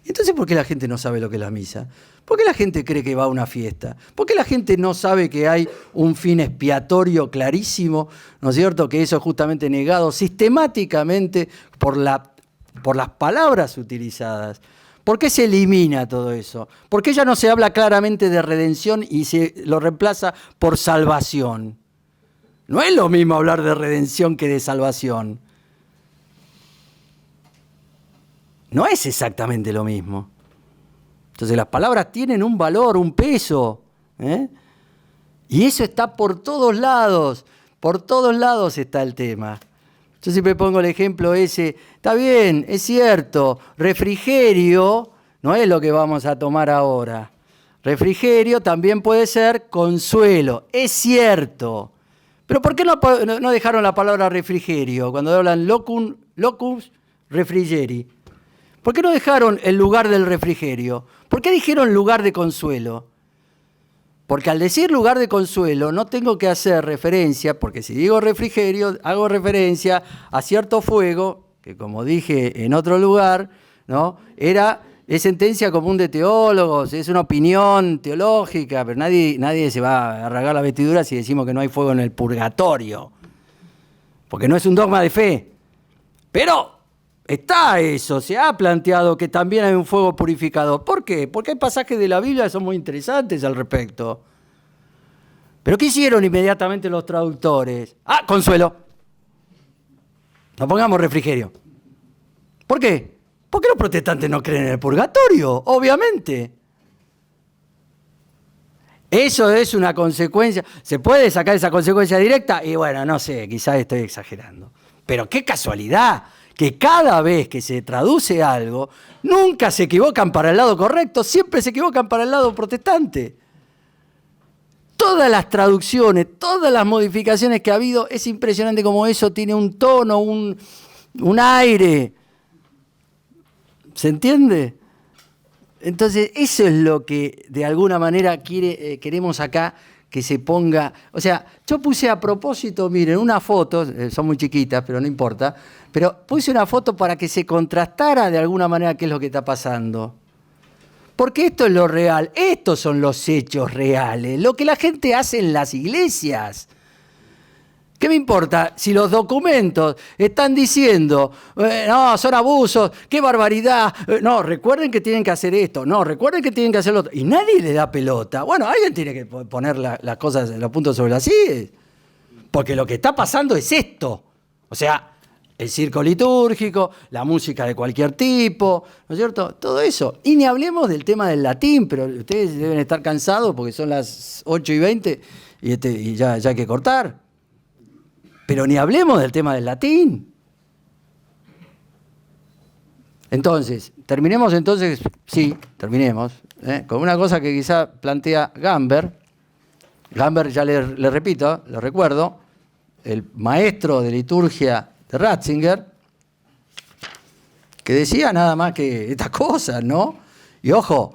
Entonces, ¿por qué la gente no sabe lo que es la misa? ¿Por qué la gente cree que va a una fiesta? ¿Por qué la gente no sabe que hay un fin expiatorio clarísimo? ¿No es cierto? Que eso es justamente negado sistemáticamente por las palabras utilizadas. ¿Por qué se elimina todo eso? ¿Por qué ya no se habla claramente de redención y se lo reemplaza por salvación? No es lo mismo hablar de redención que de salvación. No es exactamente lo mismo. Entonces las palabras tienen un valor, un peso, ¿eh? Y eso está por todos lados está el tema. Yo siempre pongo el ejemplo ese, está bien, es cierto, refrigerio no es lo que vamos a tomar ahora. Refrigerio también puede ser consuelo, es cierto. Pero ¿por qué no dejaron la palabra refrigerio cuando hablan locus refrigeri? ¿Por qué no dejaron el lugar del refrigerio? ¿Por qué dijeron lugar de consuelo? Porque al decir lugar de consuelo no tengo que hacer referencia, porque si digo refrigerio, hago referencia a cierto fuego, que como dije en otro lugar, ¿no? Es sentencia común de teólogos, es una opinión teológica, pero nadie se va a rasgar la vestidura si decimos que no hay fuego en el purgatorio, porque no es un dogma de fe. Pero está eso, se ha planteado que también hay un fuego purificador. ¿Por qué? Porque hay pasajes de la Biblia que son muy interesantes al respecto. ¿Pero qué hicieron inmediatamente los traductores? Consuelo. No pongamos refrigerio. ¿Por qué? Porque los protestantes no creen en el purgatorio, obviamente. Eso es una consecuencia. ¿Se puede sacar esa consecuencia directa? Y bueno, no sé, quizás estoy exagerando. Pero qué casualidad que cada vez que se traduce algo, nunca se equivocan para el lado correcto, siempre se equivocan para el lado protestante. Todas las traducciones, todas las modificaciones que ha habido, es impresionante cómo eso tiene un tono, un aire. ¿Se entiende? Entonces, eso es lo que de alguna manera queremos acá que se ponga. O sea, yo puse a propósito, miren, una foto, son muy chiquitas, pero no importa, pero puse una foto para que se contrastara de alguna manera qué es lo que está pasando. Porque esto es lo real, estos son los hechos reales, lo que la gente hace en las iglesias. ¿Qué me importa si los documentos están diciendo, no, son abusos, qué barbaridad, no, recuerden que tienen que hacer esto, no, recuerden que tienen que hacer lo otro, y nadie le da pelota? Bueno, alguien tiene que poner las cosas, los puntos sobre las IES, porque lo que está pasando es esto, o sea, el circo litúrgico, la música de cualquier tipo, ¿no es cierto? Todo eso. Y ni hablemos del tema del latín, pero ustedes deben estar cansados porque son las 8:20 y ya hay que cortar. Pero ni hablemos del tema del latín. Entonces, terminemos con una cosa que quizá plantea Gamber. Gamber, ya le repito, le recuerdo, el maestro de liturgia de Ratzinger, que decía nada más que estas cosas, ¿no? Y ojo,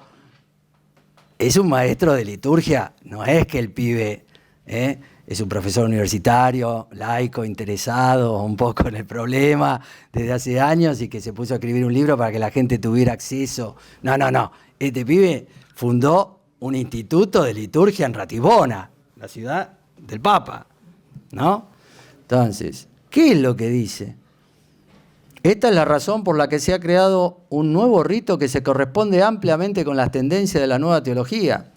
es un maestro de liturgia, no es que el pibe es un profesor universitario, laico, interesado un poco en el problema desde hace años y que se puso a escribir un libro para que la gente tuviera acceso. No. Este pibe fundó un instituto de liturgia en Ratisbona, la ciudad del Papa, ¿no? Entonces, ¿qué es lo que dice? Esta es la razón por la que se ha creado un nuevo rito que se corresponde ampliamente con las tendencias de la nueva teología.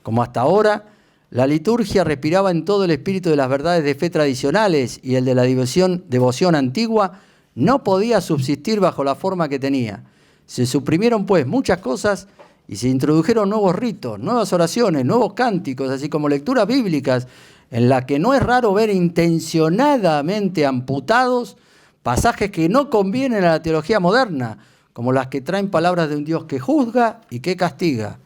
Como hasta ahora, la liturgia respiraba en todo el espíritu de las verdades de fe tradicionales y el de la devoción antigua no podía subsistir bajo la forma que tenía. Se suprimieron pues muchas cosas y se introdujeron nuevos ritos, nuevas oraciones, nuevos cánticos, así como lecturas bíblicas en las que no es raro ver intencionadamente amputados pasajes que no convienen a la teología moderna, como las que traen palabras de un Dios que juzga y que castiga.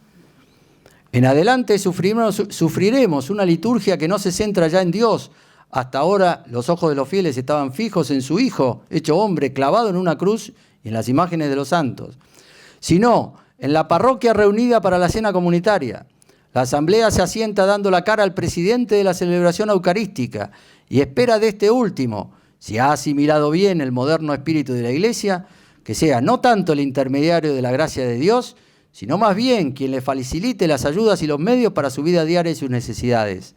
En adelante sufriremos una liturgia que no se centra ya en Dios. Hasta ahora los ojos de los fieles estaban fijos en su Hijo, hecho hombre, clavado en una cruz y en las imágenes de los santos, sino en la parroquia reunida para la cena comunitaria. La asamblea se asienta dando la cara al presidente de la celebración eucarística y espera de este último, si ha asimilado bien el moderno espíritu de la Iglesia, que sea no tanto el intermediario de la gracia de Dios, sino más bien quien le facilite las ayudas y los medios para su vida diaria y sus necesidades.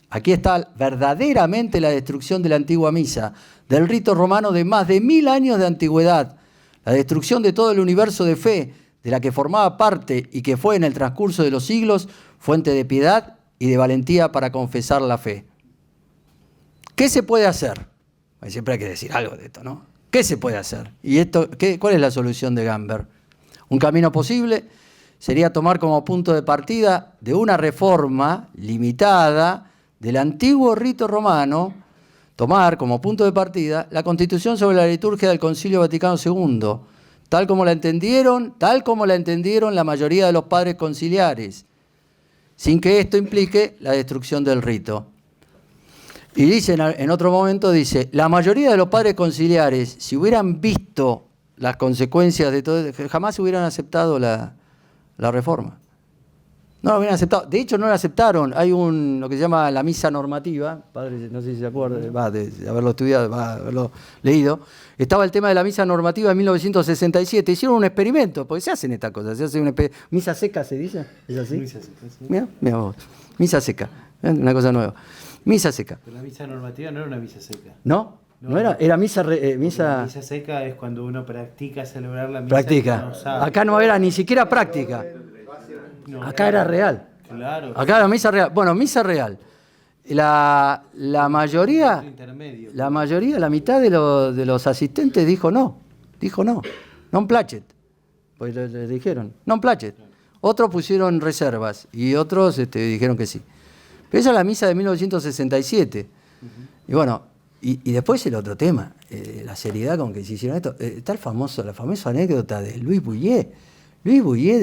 Aquí está verdaderamente la destrucción de la antigua misa, del rito romano de más de 1000 años de antigüedad, la destrucción de todo el universo de fe, de la que formaba parte y que fue en el transcurso de los siglos fuente de piedad y de valentía para confesar la fe. ¿Qué se puede hacer? Siempre hay que decir algo de esto, ¿no? ¿Qué se puede hacer? ¿Y esto, cuál es la solución de Gamber? Un camino posible sería tomar como punto de partida de una reforma limitada del antiguo rito romano, tomar como punto de partida la Constitución sobre la liturgia del Concilio Vaticano II, tal como la entendieron la mayoría de los padres conciliares, sin que esto implique la destrucción del rito. Y dice, en otro momento dice, la mayoría de los padres conciliares, si hubieran visto las consecuencias de todo, jamás hubieran aceptado la reforma. No lo hubieran aceptado. De hecho, no la aceptaron. Hay lo que se llama la misa normativa, padre, no sé si se acuerda, de haberlo estudiado, haberlo leído. Estaba el tema de la misa normativa en 1967. Hicieron un experimento, porque se hacen estas cosas. Se hace misa seca, ¿se dice? ¿Es así? Misa seca, sí. Mira vos. Misa seca. Una cosa nueva. Misa seca. Pero la misa normativa no era una misa seca. ¿No? ¿No era? Era misa... La misa seca es cuando uno practica celebrar la misa. Practica. No sabe. Acá no era ni siquiera práctica. No, acá era real. Claro. Acá era misa real. Bueno, misa real. La mayoría, la mitad de los asistentes dijo no. Dijo no. Non placet. Pues le dijeron, non placet. Otros pusieron reservas y otros dijeron que sí. Pero esa es la misa de 1967. Y bueno, y después el otro tema, la seriedad con que se hicieron esto. Está la famosa anécdota de Luis Bouillet. Luis Bouillet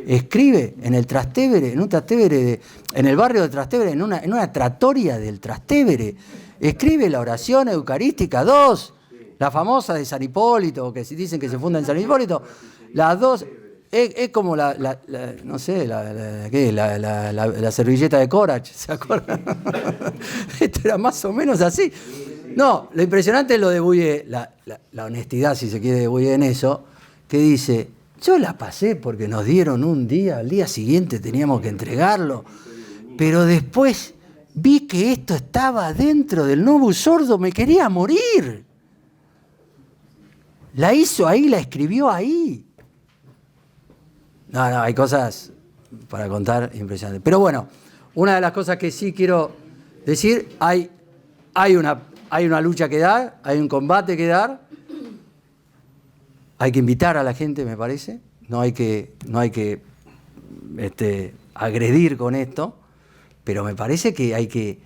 escribe en el Trastevere, en el barrio de Trastevere, en una trattoria del Trastevere, escribe la oración eucarística 2, la famosa de San Hipólito, que dicen que se funda en San Hipólito, las dos. Es como no sé, la servilleta de Corach, ¿se acuerdan? Esto era más o menos así. No, lo impresionante es lo de Bouillet, la honestidad, si se quiere, de Bouillet en eso, que dice, yo la pasé porque nos dieron un día, al día siguiente teníamos que entregarlo, pero después vi que esto estaba dentro del Novus Ordo, me quería morir. La hizo ahí, la escribió ahí. No, hay cosas para contar impresionantes. Pero bueno, una de las cosas que sí quiero decir, hay una lucha que dar, hay un combate que dar, hay que invitar a la gente, me parece, no hay que agredir con esto, pero me parece que hay que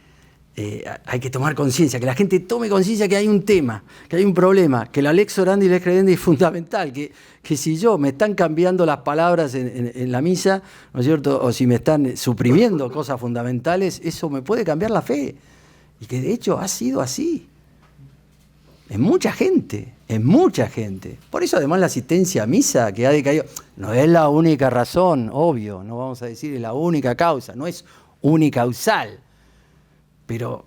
tomar conciencia, que la gente tome conciencia que hay un tema, que hay un problema, que la lex orandi y lex credendi es fundamental, que si me están cambiando las palabras en la misa, ¿no es cierto?, o si me están suprimiendo cosas fundamentales, eso me puede cambiar la fe. Y que de hecho ha sido así. En mucha gente. Por eso además la asistencia a misa que ha decaído, no es la única razón, obvio, no vamos a decir es la única causa, no es unicausal. Pero,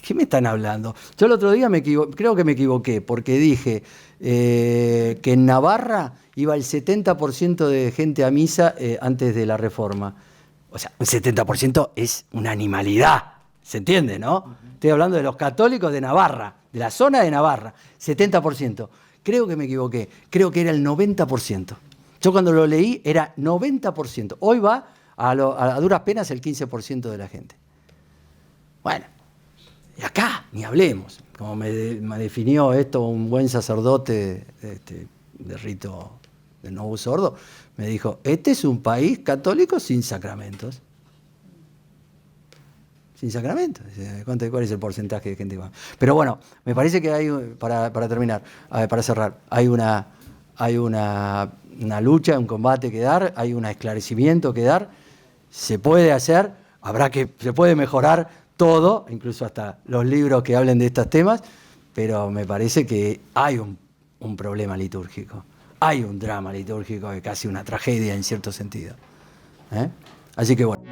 ¿qué me están hablando? Yo el otro día creo que me equivoqué, porque dije que en Navarra iba el 70% de gente a misa antes de la reforma. O sea, un 70% es una animalidad, ¿se entiende, no? Estoy hablando de los católicos de Navarra, de la zona de Navarra, 70%. Creo que me equivoqué, creo que era el 90%. Yo cuando lo leí era 90%. Hoy va a duras penas el 15% de la gente. Bueno, y acá ni hablemos. Como me definió esto un buen sacerdote de rito del Novus Ordo, me dijo, este es un país católico sin sacramentos. Sin sacramentos. ¿Cuál es el porcentaje de gente que va? Pero bueno, me parece que hay, para terminar, para cerrar, hay una lucha, un combate que dar, hay un esclarecimiento que dar. Se puede hacer, se puede mejorar todo, incluso hasta los libros que hablen de estos temas, pero me parece que hay un problema litúrgico, hay un drama litúrgico, que casi una tragedia en cierto sentido. Así que bueno.